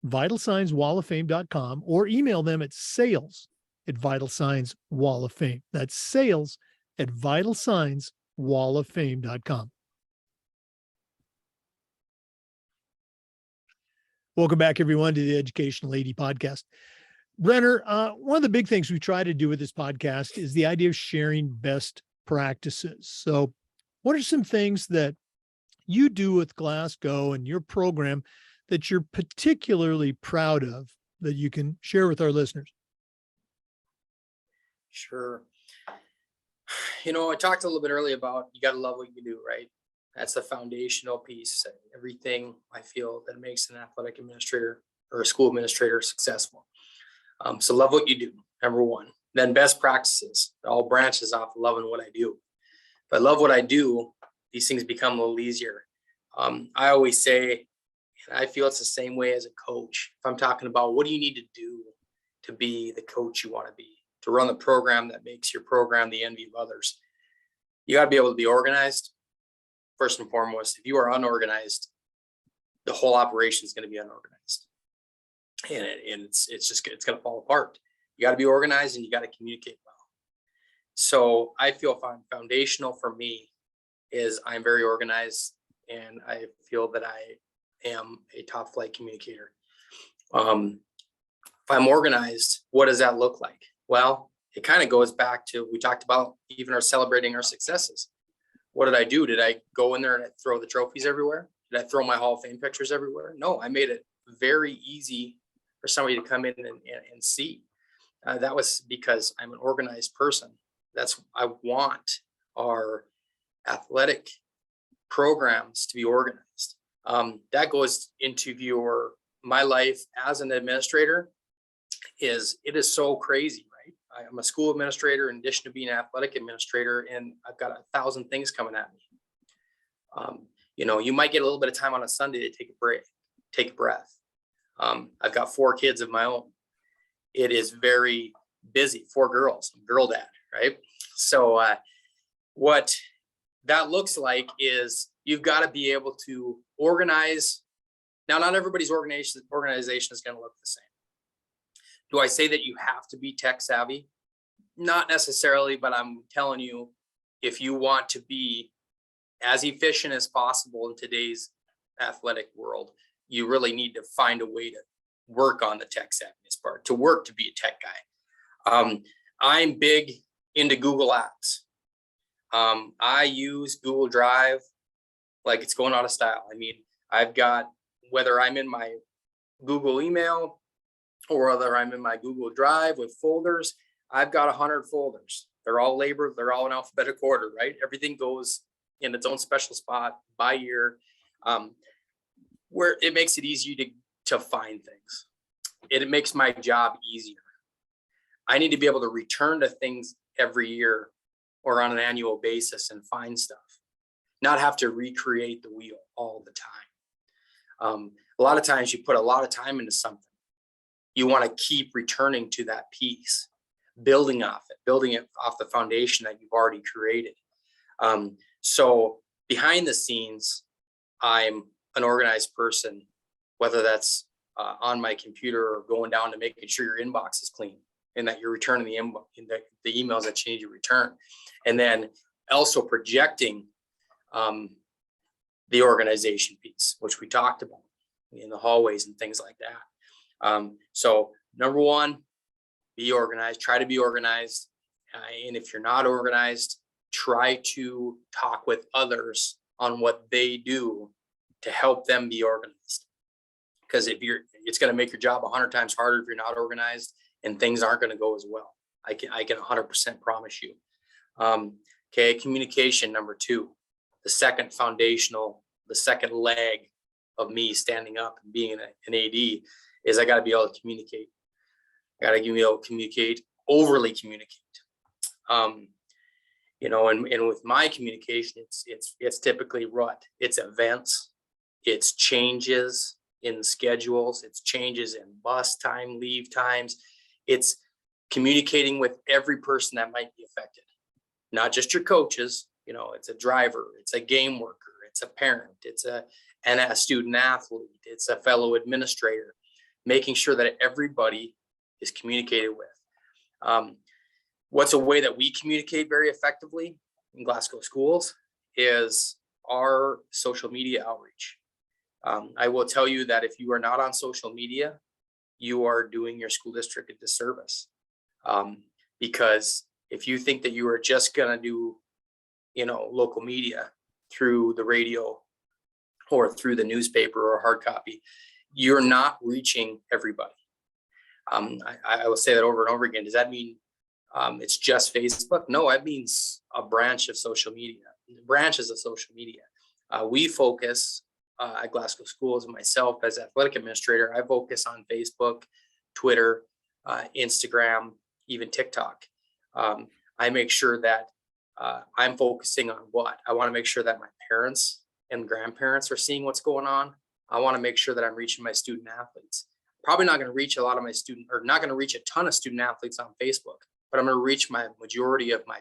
vitalsignswalloffame.com, or email them at sales@vitalsignswalloffame. That's sales@vitalsignswalloffame.com. Welcome back, everyone, to the Educational AD Podcast. Brenner, one of the big things we try to do with this podcast is the idea of sharing best practices. So what are some things that you do with Glasgow and your program that you're particularly proud of that you can share with our listeners? Sure. You know, I talked a little bit earlier about you got to love what you do, right? That's the foundational piece. Everything I feel that makes an athletic administrator or a school administrator successful. So love what you do, number one. Then best practices. It all branches off loving what I do. If I love what I do, these things become a little easier. I always say, and I feel it's the same way as a coach. If I'm talking about what do you need to do to be the coach you want to be, to run the program that makes your program the envy of others, you got to be able to be organized. First and foremost, if you are unorganized, the whole operation is going to be unorganized, and it's going to fall apart. You got to be organized and you got to communicate well. So I feel foundational for me is I'm very organized, and I feel that I am a top flight communicator. If I'm organized, what does that look like? Well, it kind of goes back to, we talked about even our celebrating our successes. What did I do? Did I go in there and throw the trophies everywhere? Did I throw my Hall of Fame pictures everywhere? No, I made it very easy for somebody to come in and see. That was because I'm an organized person. I want our athletic programs to be organized. That goes into my life as an administrator. It is so crazy, right? I'm a school administrator in addition to being an athletic administrator, and I've got 1,000 things coming at me. You know, you might get a little bit of time on a Sunday to take a break, take a breath. I've got 4 kids of my own. It is very busy. 4 girls, I'm a girl dad, right? So what that looks like is you've got to be able to organize. Now, not everybody's organization is going to look the same. Do I say that you have to be tech savvy? Not necessarily, but I'm telling you, if you want to be as efficient as possible in today's athletic world, you really need to find a way to work on the tech savviness part, to be a tech guy. I'm big into Google Apps. I use Google Drive like it's going out of style. I mean, I've got, whether I'm in my Google email or whether I'm in my Google Drive with folders, I've got 100 folders. They're all labeled, they're all in alphabetical order, right? Everything goes in its own special spot by year, where it makes it easy to find things. It makes my job easier. I need to be able to return to things every year or on an annual basis and find stuff, not have to recreate the wheel all the time. A lot of times you put a lot of time into something. You want to keep returning to that piece. building it off the foundation that you've already created. So behind the scenes, I'm an organized person, whether that's on my computer or going down to making sure your inbox is clean and that you're returning the emails that you need to return. And then also projecting the organization piece, which we talked about in the hallways and things like that. So number one, be organized, try to be organized. And if you're not organized, try to talk with others on what they do to help them be organized. Because it's going to make your job 100 times harder if you're not organized, and things aren't going to go as well. I can 100% promise you. Okay, communication, number two, the second leg of me standing up and being an AD is I got to be able to communicate. I got to be able to communicate, overly communicate. And with my communication, it's typically what? It's events, it's changes in schedules, it's changes in bus time, leave times. It's communicating with every person that might be affected, not just your coaches. It's a driver, it's a game worker, it's a parent, it's a student athlete, it's a fellow administrator, making sure that everybody is communicated with. What's a way that we communicate very effectively in Glasgow schools is our social media outreach. I will tell you that if you are not on social media, you are doing your school district a disservice. Because if you think that you are just going to do, local media through the radio or through the newspaper or hard copy, you're not reaching everybody. I will say that over and over again. Does that mean it's just Facebook? No, that means a branch of social media, branches of social media. We focus at Glasgow Schools, and myself as athletic administrator, I focus on Facebook, Twitter, Instagram, even TikTok. I make sure that I'm focusing on what? I want to make sure that my parents and grandparents are seeing what's going on. I want to make sure that I'm reaching my student athletes. Probably not going to reach not going to reach a ton of student athletes on Facebook, but I'm going to reach my majority of my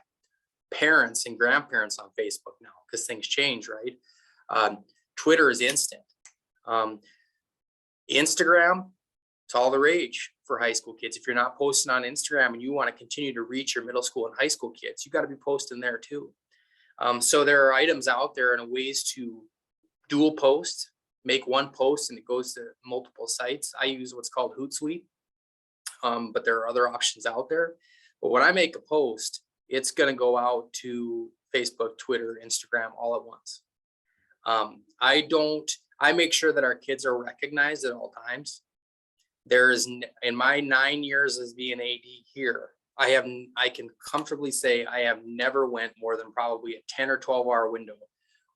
parents and grandparents on Facebook now, because things change, right? Twitter is instant. Instagram, it's all the rage for high school kids. If you're not posting on Instagram and you want to continue to reach your middle school and high school kids, you got to be posting there too. So there are items out there and ways to dual post, make one post and it goes to multiple sites. I use what's called Hootsuite, but there are other options out there. But when I make a post, it's going to go out to Facebook, Twitter, Instagram all at once. I make sure that our kids are recognized at all times. In my 9 years as being AD here, I can comfortably say I have never went more than probably a 10 or 12 hour window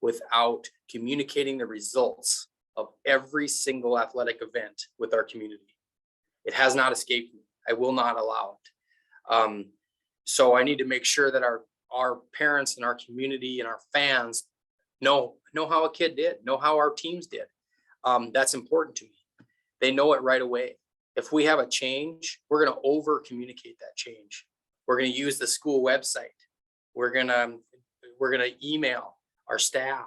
without communicating the results of every single athletic event with our community. It has not escaped me. I will not allow it. So I need to make sure that our parents and our community and our fans know how a kid did, know how our teams did. That's important to me. They know it right away. If we have a change, we're going to over communicate that change. We're going to use the school website. We're going to email our staff.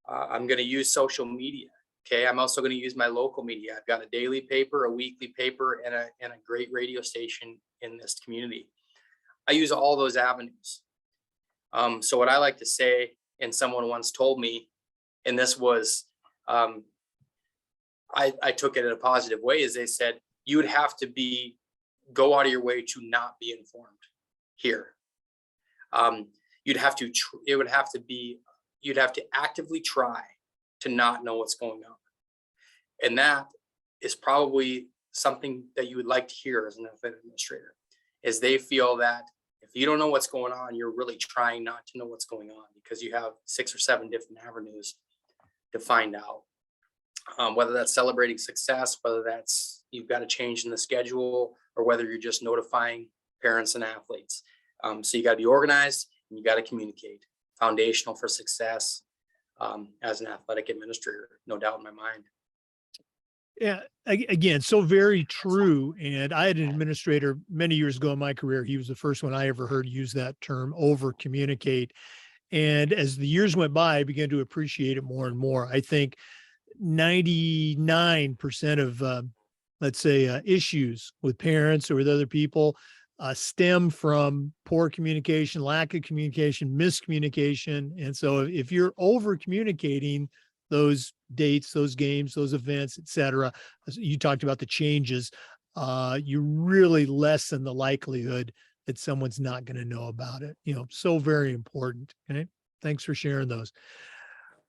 I'm going to use social media. Okay. I'm also going to use my local media. I've got a daily paper, a weekly paper, and a great radio station in this community. I use all those avenues. So what I like to say, and someone once told me, and this was, I took it in a positive way, is they said, you would have to go out of your way to not be informed here. You'd have to actively try to not know what's going on. And that is probably something that you would like to hear as an athletic administrator, is they feel that if you don't know what's going on, you're really trying not to know what's going on, because you have 6 or 7 different avenues to find out. Whether that's celebrating success, whether that's you've got a change in the schedule, or whether you're just notifying parents and athletes. So you got to be organized and you got to communicate. Foundational for success as an athletic administrator, no doubt in my mind. Yeah, again, so very true. And I had an administrator many years ago in my career. He was the first one I ever heard use that term, over communicate. And as the years went by, I began to appreciate it more and more. I think 99% of, let's say, issues with parents or with other people stem from poor communication, lack of communication, miscommunication. And so if you're over communicating those dates, those games, those events, et cetera, you talked about the changes, you really lessen the likelihood that someone's not going to know about it. So very important. Okay. Thanks for sharing those.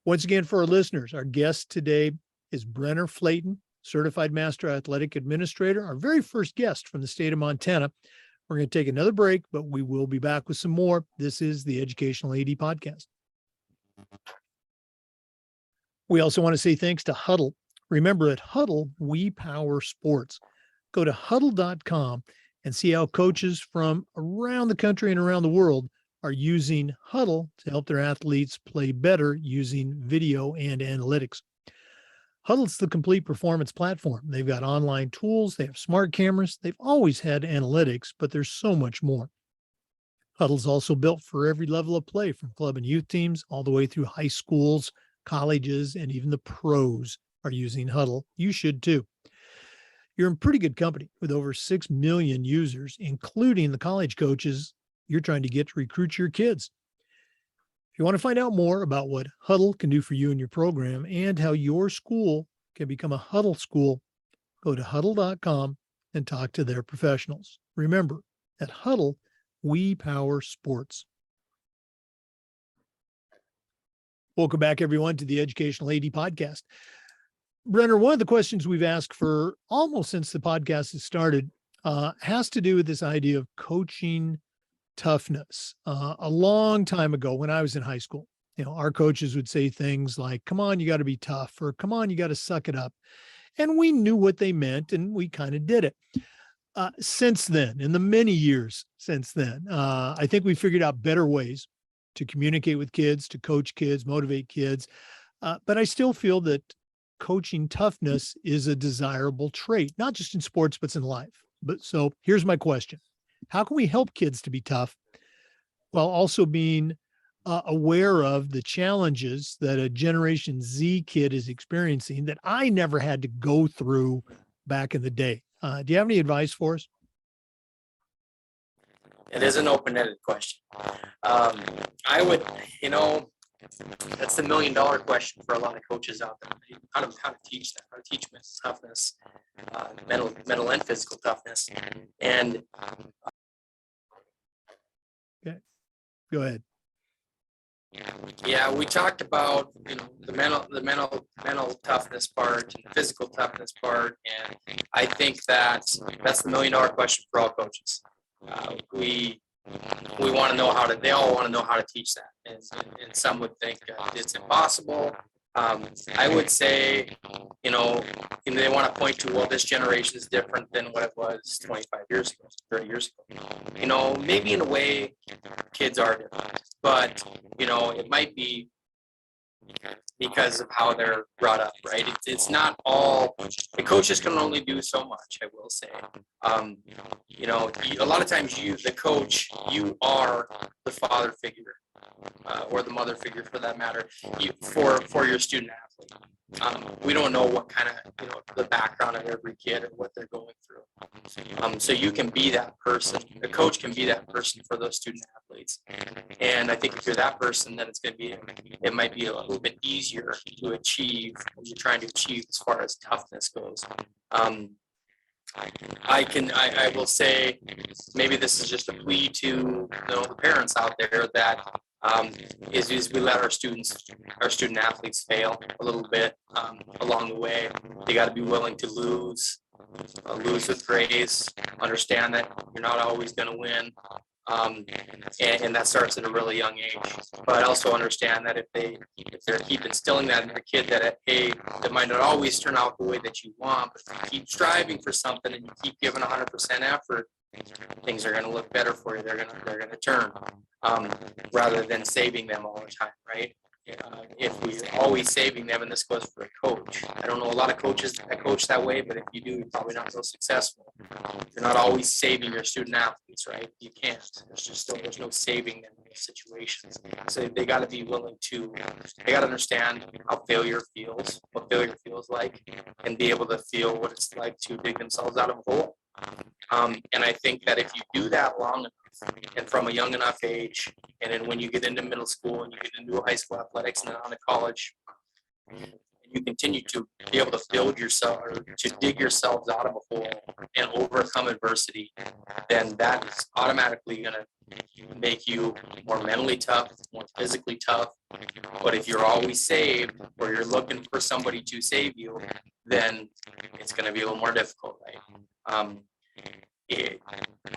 Once again, for our listeners, our guest today is Brenner Flaten, Certified Master Athletic Administrator, our very first guest from the state of Montana. We're going to take another break, but we will be back with some more. This is the Educational AD Podcast. We also want to say thanks to Huddle. Remember, at Huddle, we power sports. Go to huddle.com and see how coaches from around the country and around the world are using Huddle to help their athletes play better using video and analytics. Huddle's the complete performance platform. They've got online tools, they have smart cameras, they've always had analytics, but there's so much more. Huddle's also built for every level of play, from club and youth teams all the way through high schools, colleges, and even the pros are using Huddle. You should too. You're in pretty good company with over 6 million users, including the college coaches you're trying to get to recruit your kids. If you want to find out more about what Huddle can do for you and your program and how your school can become a Huddle school, go to huddle.com and talk to their professionals. Remember, at Huddle, we power sports. Welcome back, everyone, to the Educational AD Podcast. Brenner, one of the questions we've asked for almost since the podcast has started has to do with this idea of coaching toughness. A long time ago when I was in high school, our coaches would say things like, come on, you got to be tough, or come on, you got to suck it up. And we knew what they meant and we kind of did it. Since then, in the many years since then, I think we figured out better ways to communicate with kids, to coach kids, motivate kids. But I still feel that coaching toughness is a desirable trait, not just in sports, but in life. But so here's my question. How can we help kids to be tough while also being aware of the challenges that a Generation Z kid is experiencing that I never had to go through back in the day? Do you have any advice for us? It is an open-ended question. I would, that's the $1 million question for a lot of coaches out there. How to teach that, how to teach toughness, mental and physical toughness. And okay, go ahead. Yeah, we talked about the mental toughness part and the physical toughness part, and I think that's the $1 million question for all coaches. We want to know how to. They all want to know how to teach that, and some would think it's impossible. I would say, they want to point to, well, this generation is different than what it was 25 years ago, 30 years ago. Maybe in a way, kids are different, but it might be because of how they're brought up, right? It's not all, the coaches can only do so much, I will say. A lot of times the coach, you are the father figure, or the mother figure for that matter, for your student athlete. We don't know what kind of, the background of every kid and what they're going through. So you can be that person. The coach can be that person for those student athletes. And I think if you're that person, then it might be a little bit easier to achieve what you're trying to achieve as far as toughness goes. I will say, maybe this is just a plea to the parents out there that is we let our student athletes fail a little bit along the way. They got to be willing to lose with grace, understand that you're not always going to win. And that starts at a really young age, but also understand that if they're keep instilling that in the kid, that hey, it might not always turn out the way that you want, but if you keep striving for something and you keep giving 100% effort, things are going to look better for you. They're going to turn, rather than saving them all the time, right? if we're always saving them, and this goes for a coach. I don't know a lot of coaches that coach that way, but if you do, you're probably not real successful. You're not always saving your student athletes, right? You can't. There's no saving them in those situations. So they got to be willing to, they got to understand how failure feels, what failure feels like, and be able to feel what it's like to dig themselves out of a hole. And I think that if you do that long enough and from a young enough age, and then when you get into middle school and you get into high school athletics and then on to college, and you continue to be able to build yourself or to dig yourselves out of a hole and overcome adversity, then that is automatically going to make you more mentally tough, more physically tough. But if you're always saved or you're looking for somebody to save you, then it's going to be a little more difficult, right?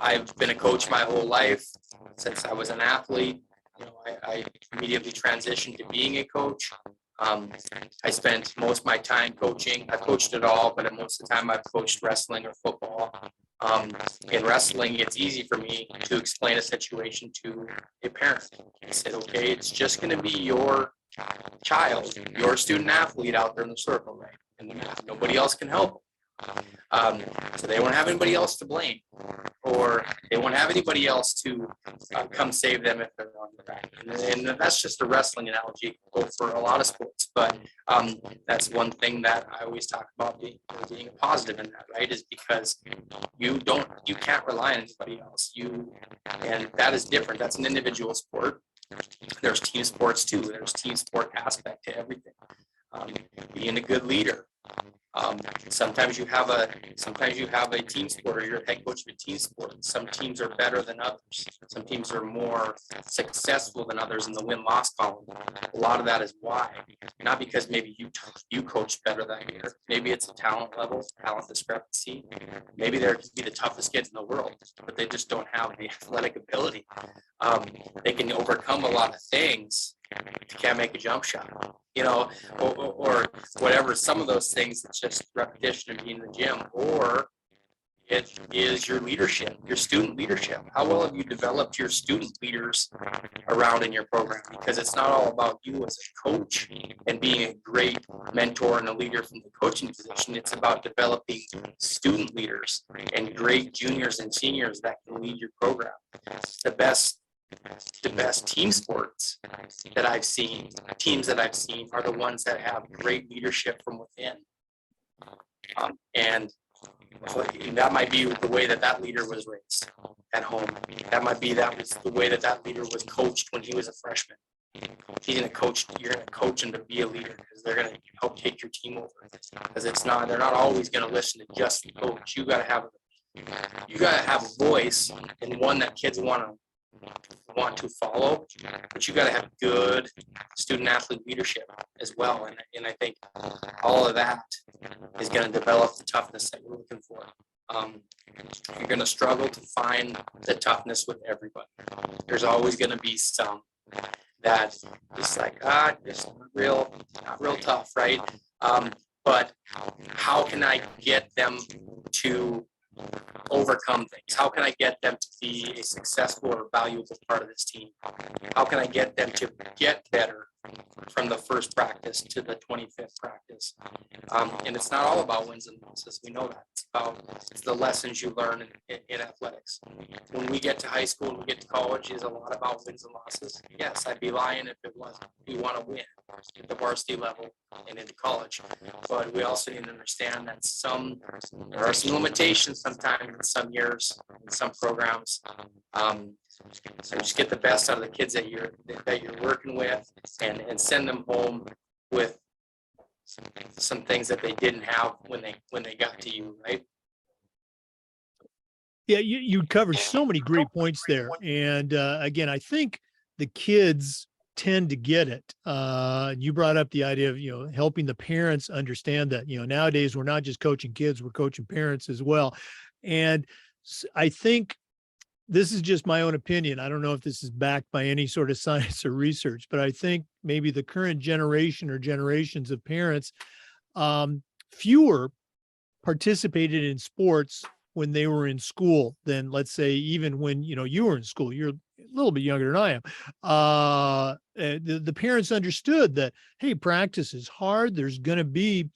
I've been a coach my whole life since I was an athlete. I immediately transitioned to being a coach. I spent most of my time coaching. I've coached it all, but most of the time I've coached wrestling or football. In wrestling, it's easy for me to explain a situation to a parent. I said, okay, it's just going to be your child, your student athlete out there in the circle, right? And nobody else can help them. So they won't have anybody else to blame, or they won't have anybody else to come save them if they're on the back. And that's just a wrestling analogy for a lot of sports. But that's one thing that I always talk about being a positive in that, right? Is because you can't rely on anybody else. And that is different. That's an individual sport. There's team sports too. There's team sport aspect to everything. Being a good leader. Sometimes you have a team sport, or you're a head coach of a team sport. Some teams are better than others. Some teams are more successful than others in the win-loss column. A lot of that is why, not because maybe you coach better that year. Maybe it's a talent level, talent discrepancy. Maybe they're be the toughest kids in the world, but they just don't have the athletic ability. They can overcome a lot of things. You can't make a jump shot, or whatever. Some of those things, it's just repetition of being in the gym, or it is your leadership, your student leadership. How well have you developed your student leaders around in your program? Because it's not all about you as a coach and being a great mentor and a leader from the coaching position. It's about developing student leaders and great juniors and seniors that can lead your program. The best team sports that I've seen, teams that I've seen, are the ones that have great leadership from within. And that might be the way that leader was raised at home. That was the way that leader was coached when he was a freshman. You're going to coach him to be a leader, because they're going to help take your team over. Because they're not always going to listen to just the coach. You got to have a voice, and one that kids want to follow, but you got to have good student athlete leadership as well. And I think all of that is going to develop the toughness that we're looking for. You're going to struggle to find the toughness with everybody. There's always going to be some that just like, just not real tough, right? But how can I get them to overcome things? How can I get them to be a successful or valuable part of this team? How can I get them to get better from the first practice to the 25th practice? And it's not all about wins and losses. We know that. It's the lessons you learn in athletics. When we get to high school and we get to college, is a lot about wins and losses. Yes, I'd be lying if it wasn't. We want to win at the varsity level and into college. But we also need to understand that there are some limitations sometimes in some years, in some programs. So just get the best out of the kids that you're working with, and send them home with some things that they didn't have when they got to you, right? Yeah, you covered so many great points there. And again, I think the kids tend to get it. You brought up the idea of, helping the parents understand that, nowadays we're not just coaching kids, we're coaching parents as well. And I think this is just my own opinion. I don't know if this is backed by any sort of science or research, but I think maybe the current generation or generations of parents, fewer participated in sports when they were in school than, let's say, even when, you were in school. little bit younger than I am, the parents understood that, hey, practice is hard. There's going to be,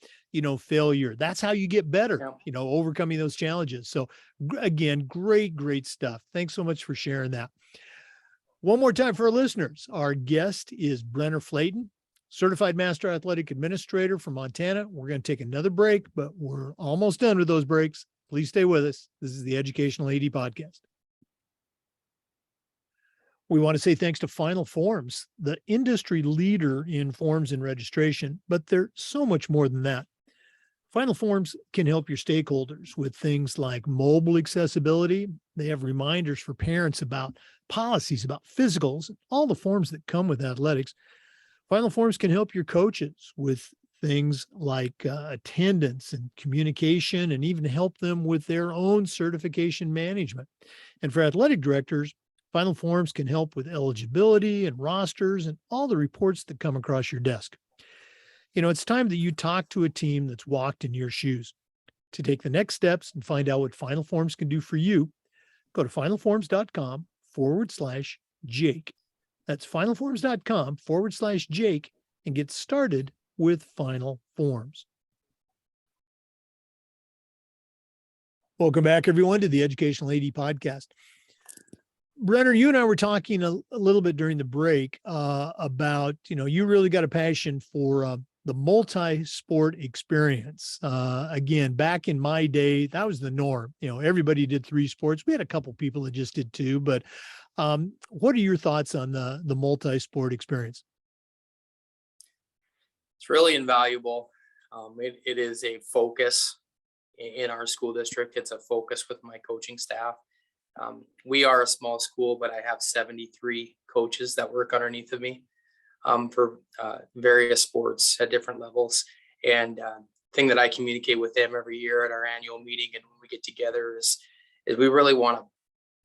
failure. That's how you get better, Yeah. overcoming those challenges. So again, great stuff. Thanks so much for sharing that. One more time for our listeners. Our guest is Brenner Flaten, Certified Master Athletic Administrator from Montana. We're going to take another break, but we're almost done with those breaks. Please stay with us. This is the Educational AD Podcast. We want to say thanks to Final Forms, the industry leader in forms and registration, but they're so much more than that. Final Forms can help your stakeholders with things like mobile accessibility. They have reminders for parents about policies, about physicals, all the forms that come with athletics. Final Forms can help your coaches with things like attendance and communication, and even help them with their own certification management. And for athletic directors, Final Forms can help with eligibility and rosters and all the reports that come across your desk. It's time that you talk to a team that's walked in your shoes. To take the next steps and find out what Final Forms can do for you, go to finalforms.com/Jake. That's finalforms.com/Jake and get started with Final Forms. Welcome back, everyone, to the Educational AD Podcast. Brenner, you and I were talking a little bit during the break about, you really got a passion for the multi-sport experience. Again, back in my day, that was the norm. Everybody did 3 sports. We had a couple people that just did 2, but what are your thoughts on the multi-sport experience? It's really invaluable. It is a focus in our school district. It's a focus with my coaching staff. We are a small school, but I have 73 coaches that work underneath of me for various sports at different levels. And thing that I communicate with them every year at our annual meeting and when we get together is we really want to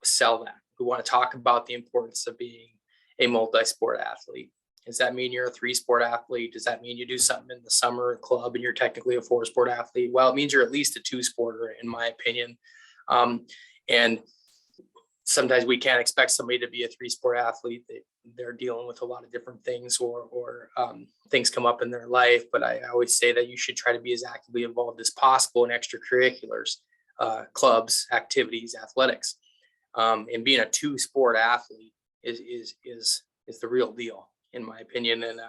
sell that. We want to talk about the importance of being a multi-sport athlete. Does that mean you're a 3-sport athlete? Does that mean you do something in the summer club and you're technically a 4-sport athlete? Well, it means you're at least a 2-sporter, in my opinion. And sometimes we can't expect somebody to be a 3-sport athlete. They're dealing with a lot of different things or things come up in their life. But I always say that you should try to be as actively involved as possible in extracurriculars, clubs, activities, athletics. And being a 2-sport athlete is the real deal, in my opinion. And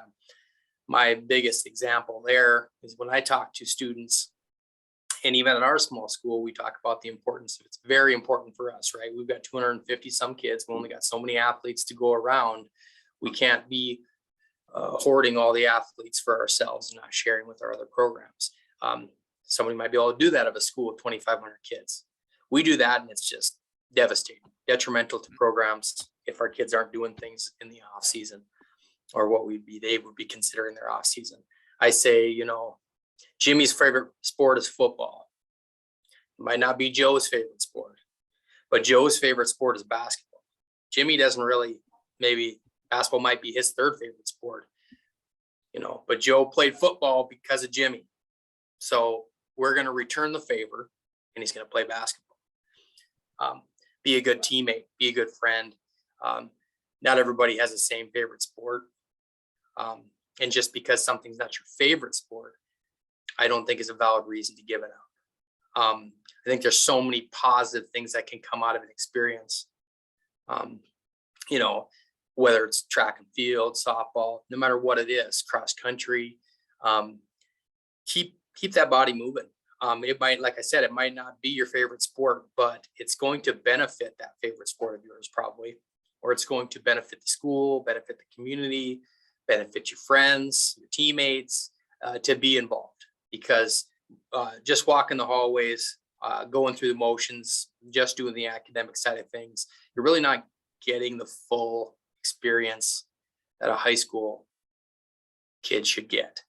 my biggest example there is when I talk to students, and even at our small school, we talk about the importance of, it's very important for us, right? We've got 250 some kids. We only got so many athletes to go around. We can't be hoarding all the athletes for ourselves and not sharing with our other programs. Somebody might be able to do that of a school of 2,500 kids. We do that, and it's just devastating, detrimental to programs if our kids aren't doing things in the off season or what they would be considering their off season. I say, Jimmy's favorite sport is football. It might not be Joe's favorite sport, but Joe's favorite sport is basketball. Jimmy doesn't really, maybe basketball might be his 3rd favorite sport, but Joe played football because of Jimmy. So we're going to return the favor, and he's going to play basketball. Be a good teammate, be a good friend. Not everybody has the same favorite sport. And just because something's not your favorite sport, I don't think is a valid reason to give it up. I think there's so many positive things that can come out of an experience. Whether it's track and field, softball, no matter what it is, cross country, keep that body moving. It might, like I said, it might not be your favorite sport, but it's going to benefit that favorite sport of yours probably, or it's going to benefit the school, benefit the community, benefit your friends, your teammates, to be involved. Because just walking the hallways, going through the motions, just doing the academic side of things, you're really not getting the full experience that a high school kid should get.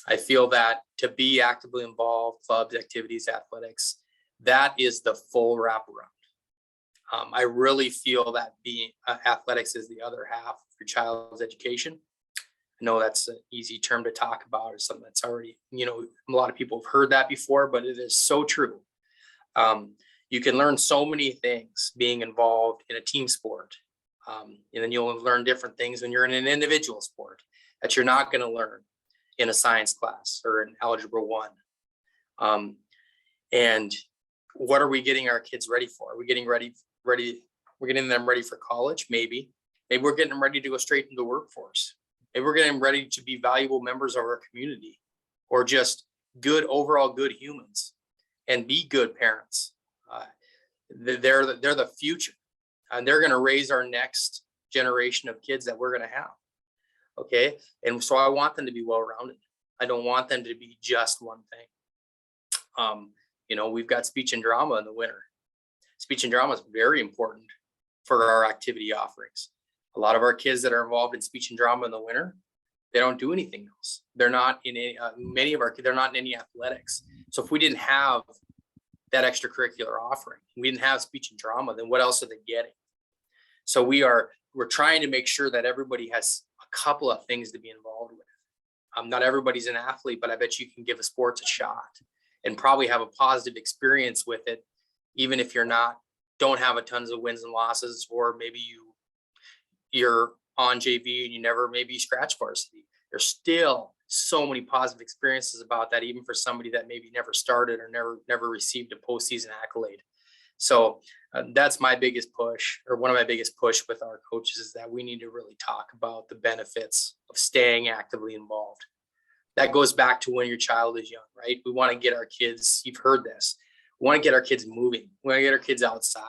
I feel that to be actively involved, clubs, activities, athletics, that is the full wraparound. I really feel that being athletics is the other half of your child's education. I know that's an easy term to talk about, or something that's already, a lot of people have heard that before, but it is so true. You can learn so many things being involved in a team sport, And then you'll learn different things when you're in an individual sport that you're not going to learn in a science class or in algebra 1. And what are we getting our kids ready for? Are we getting ready? We're getting them ready for college, maybe. Maybe we're getting them ready to go straight into the workforce. Maybe we're getting them ready to be valuable members of our community, or just overall good humans and be good parents. They're the future, and they're going to raise our next generation of kids that we're going to have. Okay. And so I want them to be well-rounded. I don't want them to be just one thing. We've got speech and drama in the winter. Speech and drama is very important for our activity offerings. A lot of our kids that are involved in speech and drama in the winter, they don't do anything else. They're not in many of our kids, they're not in any athletics. So if we didn't have that extracurricular offering, we didn't have speech and drama, then what else are they getting? So we're trying to make sure that everybody has a couple of things to be involved with. Not everybody's an athlete, but I bet you can give a sports a shot and probably have a positive experience with it, even if don't have a tons of wins and losses, or maybe you're on JV and you never maybe scratch varsity. There's still so many positive experiences about that, even for somebody that maybe never started or never received a postseason accolade. So that's my biggest push, or one of my biggest push with our coaches, is that we need to really talk about the benefits of staying actively involved. That goes back to when your child is young, right? We want to get our kids, you've heard this, we want to get our kids moving. We want to get our kids outside.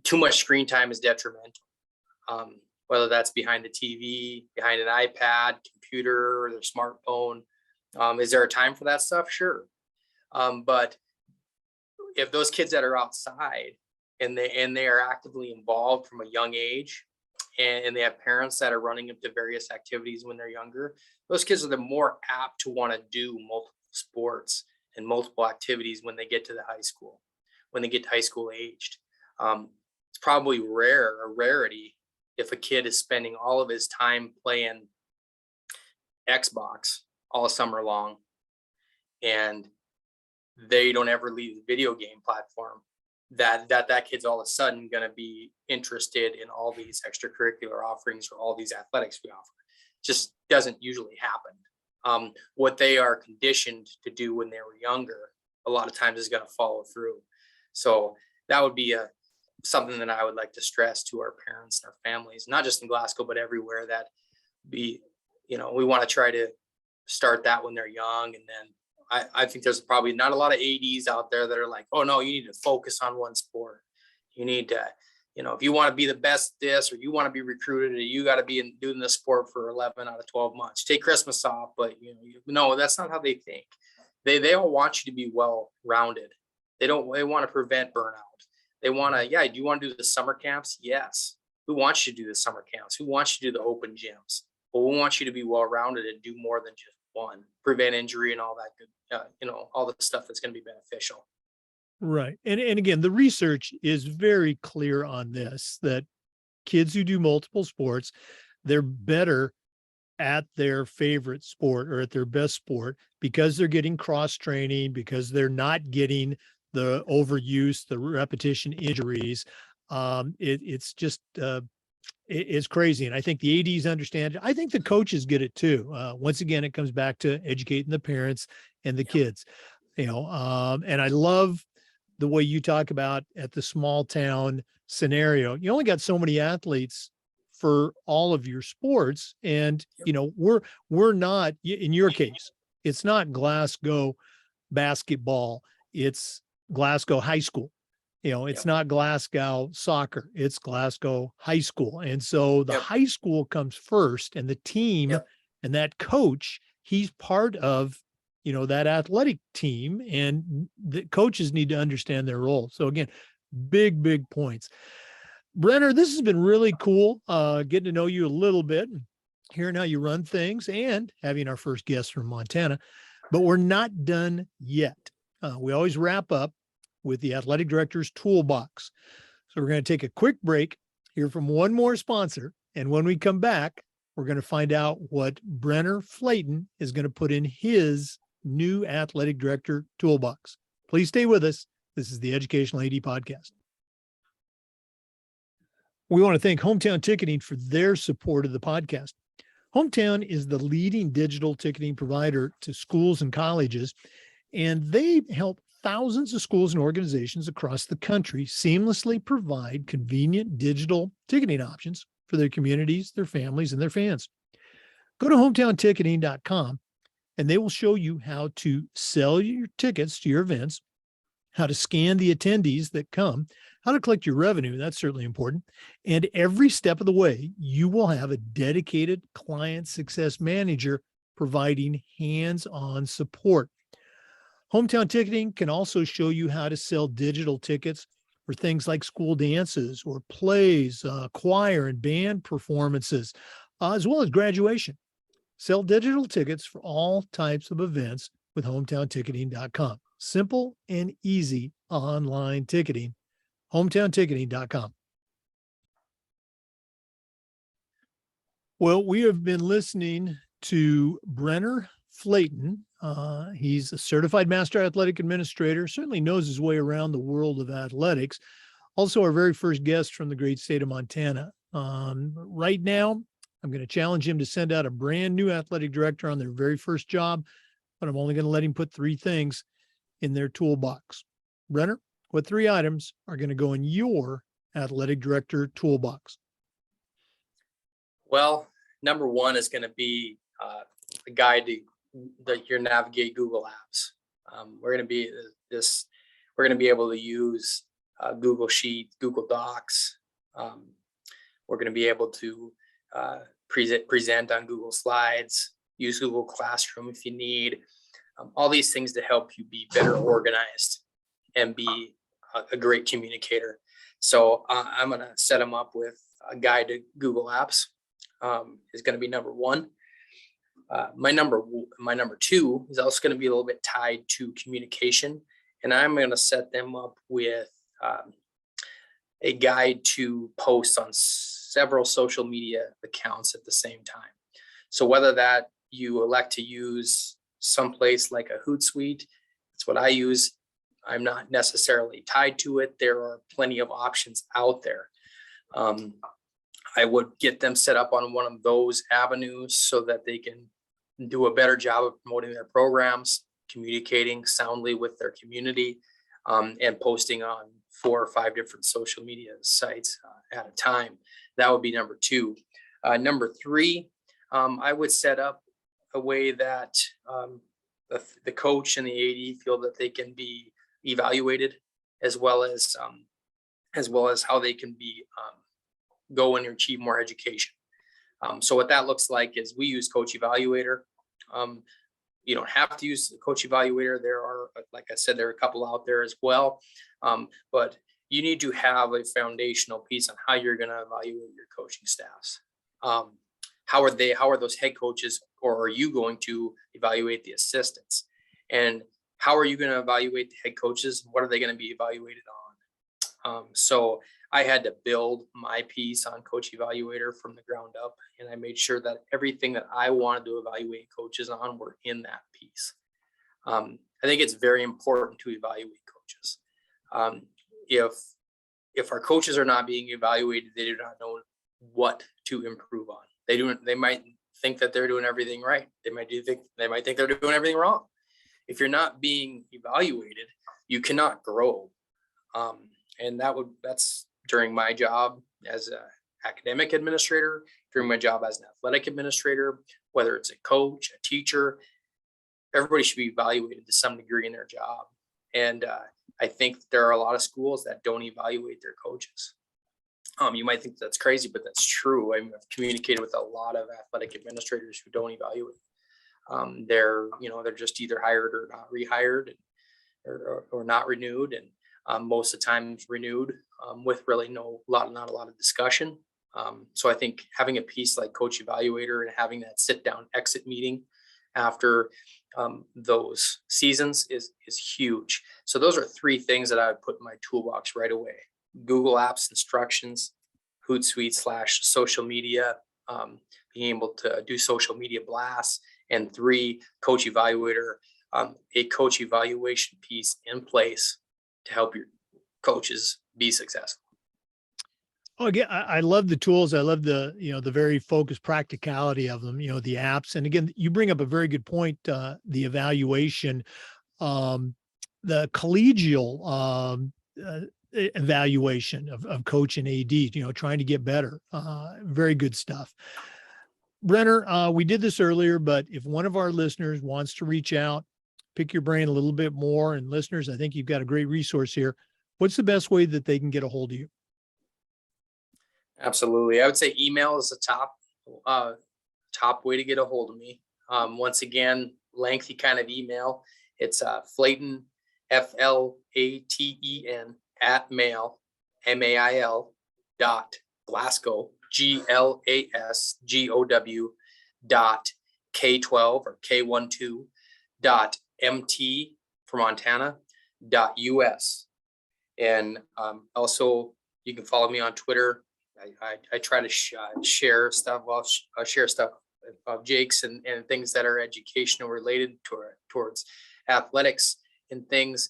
Too much screen time is detrimental. Whether that's behind the TV, behind an iPad, computer, or their smartphone. Is there a time for that stuff? Sure. But if those kids that are outside and they are actively involved from a young age, and they have parents that are running them to various activities when they're younger, those kids are the more apt to want to do multiple sports and multiple activities when they get to the high school, when they get to high school aged. It's probably a rarity if a kid is spending all of his time playing Xbox all summer long and they don't ever leave the video game platform, that kid's all of a sudden going to be interested in all these extracurricular offerings or all these athletics we offer. Just doesn't usually happen. What they are conditioned to do when they were younger, a lot of times is going to follow through. So that would be something that I would like to stress to our parents and our families, not just in Glasgow, but everywhere, that we want to try to start that when they're young. And then I think there's probably not a lot of ADs out there that are like, oh no, you need to focus on one sport. You need to, if you want to be the best this, or you want to be recruited, you got to be doing this sport for 11 out of 12 months. Take Christmas off, but no, that's not how they think. They all want you to be well-rounded. They want to prevent burnout. They want to, do you want to do the summer camps? Yes. Who wants you to do the summer camps? Who wants you to do the open gyms? Well, we want you to be well-rounded and do more than just one, prevent injury and all that good, all the stuff that's going to be beneficial. Right. And again, the research is very clear on this, that kids who do multiple sports, they're better at their favorite sport or at their best sport because they're getting cross training, because they're not getting the overuse, the repetition injuries. It's just, it's crazy. And I think the ADs understand it. I think the coaches get it too. Once again, it comes back to educating the parents and the kids, and I love the way you talk about at the small town scenario. You only got so many athletes for all of your sports. And, we're not, in your case, it's not Glasgow basketball. It's Glasgow High School. It's not Glasgow soccer, it's Glasgow High School. And so the high school comes first, and the team and that coach, he's part of, that athletic team, and the coaches need to understand their role. So again, big points. Brenner, this has been really cool, getting to know you a little bit, hearing how you run things, and having our first guest from Montana, but we're not done yet. We always wrap up with the athletic director's toolbox. So we're going to take a quick break, hear from one more sponsor. And when we come back, we're going to find out what Brenner Flaten is going to put in his new athletic director toolbox. Please stay with us. This is the Educational AD Podcast. We want to thank Hometown Ticketing for their support of the podcast. Hometown is the leading digital ticketing provider to schools and colleges, and they help thousands of schools and organizations across the country seamlessly provide convenient digital ticketing options for their communities, their families, and their fans. Go to hometownticketing.com and they will show you how to sell your tickets to your events, how to scan the attendees that come, how to collect your revenue. That's certainly important. And every step of the way, you will have a dedicated client success manager providing hands-on support. Hometown Ticketing can also show you how to sell digital tickets for things like school dances or plays, choir and band performances, as well as graduation. Sell digital tickets for all types of events with hometownticketing.com. Simple and easy online ticketing. hometownticketing.com. Well, we have been listening to Brenner Flaten. He's a certified master athletic administrator, certainly knows his way around the world of athletics. Also, our very first guest from the great state of Montana. Right now, I'm going to challenge him to send out a brand new athletic director on their very first job, but I'm only going to let him put 3 things in their toolbox. Brenner, what 3 items are going to go in your athletic director toolbox? Well, number 1 is going to be a guide to your navigate Google Apps. We're going to be able to use Google Sheets, Google Docs. We're going to be able to present on Google Slides, use Google Classroom if you need. All these things to help you be better organized and be a great communicator. So I'm going to set them up with a guide to Google Apps. Is going to be number 1. My number 2 is also going to be a little bit tied to communication, and I'm going to set them up with a guide to post on several social media accounts at the same time. So whether that you elect to use someplace like a Hootsuite, that's what I use. I'm not necessarily tied to it. There are plenty of options out there. I would get them set up on one of those avenues so that they can do a better job of promoting their programs, communicating soundly with their community, and posting on 4 or 5 different social media sites at a time. That would be number 2. Number 3, I would set up a way that the coach and the AD feel that they can be evaluated, as well as how they can be go and achieve more education. So what that looks like is we use Coach Evaluator. You don't have to use the Coach Evaluator. There are, like I said, there are a couple out there as well. But you need to have a foundational piece on how you're going to evaluate your coaching staffs. How are those head coaches, or are you going to evaluate the assistants? And how are you going to evaluate the head coaches? What are they going to be evaluated on? So I had to build my piece on Coach Evaluator from the ground up, and I made sure that everything that I wanted to evaluate coaches on were in that piece. I think it's very important to evaluate coaches. If our coaches are not being evaluated, they do not know what to improve on. They might think that they're doing everything right. They might think they're doing everything wrong. If you're not being evaluated, you cannot grow. And that's during my job as an academic administrator, during my job as an athletic administrator, whether it's a coach, a teacher, everybody should be evaluated to some degree in their job. And I think there are a lot of schools that don't evaluate their coaches. You might think that's crazy, but that's true. I've communicated with a lot of athletic administrators who don't evaluate. They're just either hired or not rehired, or not renewed, and most of the time renewed with really not a lot of discussion. So I think having a piece like Coach Evaluator and having that sit down exit meeting after those seasons is huge. So those are 3 things that I would put in my toolbox right away: Google Apps instructions, Hootsuite / social media, being able to do social media blasts, and 3, Coach Evaluator, a coach evaluation piece in place to help your coaches be successful. Oh, again, I love the tools. I love the, the very focused practicality of them, the apps. And again, you bring up a very good point, the evaluation, um, the collegial evaluation of coach and AD, trying to get better. Very good stuff. Brenner, we did this earlier, but if one of our listeners wants to reach out, pick your brain a little bit more, and listeners, I think you've got a great resource here. What's the best way that they can get a hold of you? Absolutely. I would say email is the top way to get a hold of me. Once again, lengthy kind of email. It's Flaten, Flaten at mail, MAIL .Glasgow, GLASGOW .K12 or K12 .MT for Montana .US. And also you can follow me on Twitter. I try to share stuff. I'll share stuff of Jake's and things that are educational related towards athletics and things.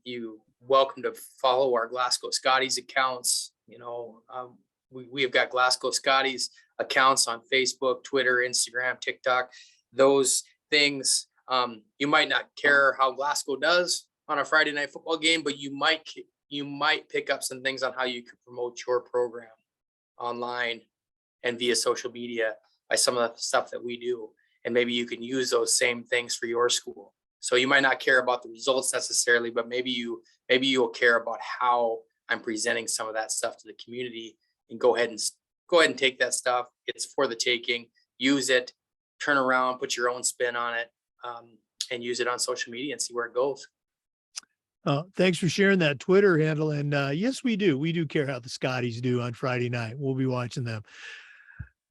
You welcome to follow our Glasgow Scotties accounts. We have got Glasgow Scotties accounts on Facebook, Twitter, Instagram, TikTok. Those things, you might not care how Glasgow does on a Friday night football game, but you might pick up some things on how you could promote your program online and via social media by some of the stuff that we do. And maybe you can use those same things for your school. So you might not care about the results necessarily, but maybe you'll care about how I'm presenting some of that stuff to the community, and go ahead and take that stuff. It's for the taking. Use it, turn around, put your own spin on it, and use it on social media and see where it goes. Thanks for sharing that Twitter handle. And yes, we do. We do care how the Scotties do on Friday night. We'll be watching them.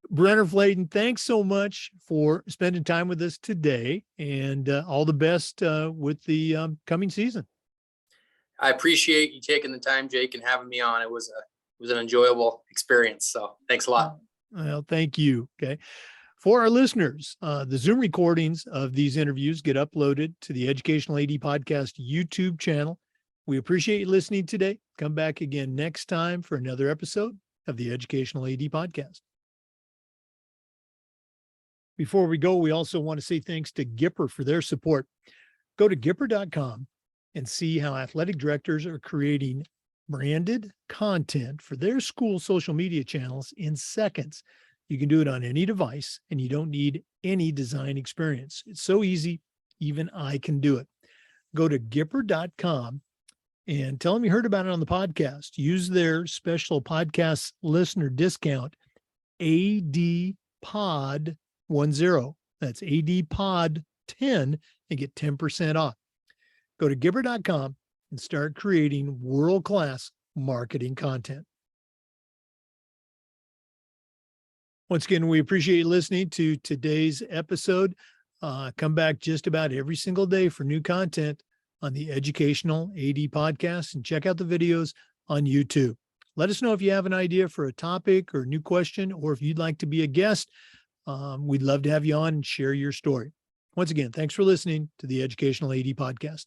Brenner Flaten, thanks so much for spending time with us today, and all the best with the coming season. I appreciate you taking the time, Jake, and having me on. It was an enjoyable experience. So thanks a lot. Well, thank you. Okay. For our listeners, the Zoom recordings of these interviews get uploaded to the Educational AD Podcast YouTube channel. We appreciate you listening today. Come back again next time for another episode of the Educational AD Podcast. Before we go, we also want to say thanks to Gipper for their support. Go to Gipper.com and see how athletic directors are creating branded content for their school social media channels in seconds. You can do it on any device, and you don't need any design experience. It's so easy, even I can do it. Go to Gipper.com and tell them you heard about it on the podcast. Use their special podcast listener discount, ADPOD10. That's ADPOD10, and get 10% off. Go to Gipper.com and start creating world-class marketing content. Once again, we appreciate you listening to today's episode. Come back just about every single day for new content on the Educational AD Podcast, and check out the videos on YouTube. Let us know if you have an idea for a topic or a new question, or if you'd like to be a guest. We'd love to have you on and share your story. Once again, thanks for listening to the Educational AD Podcast.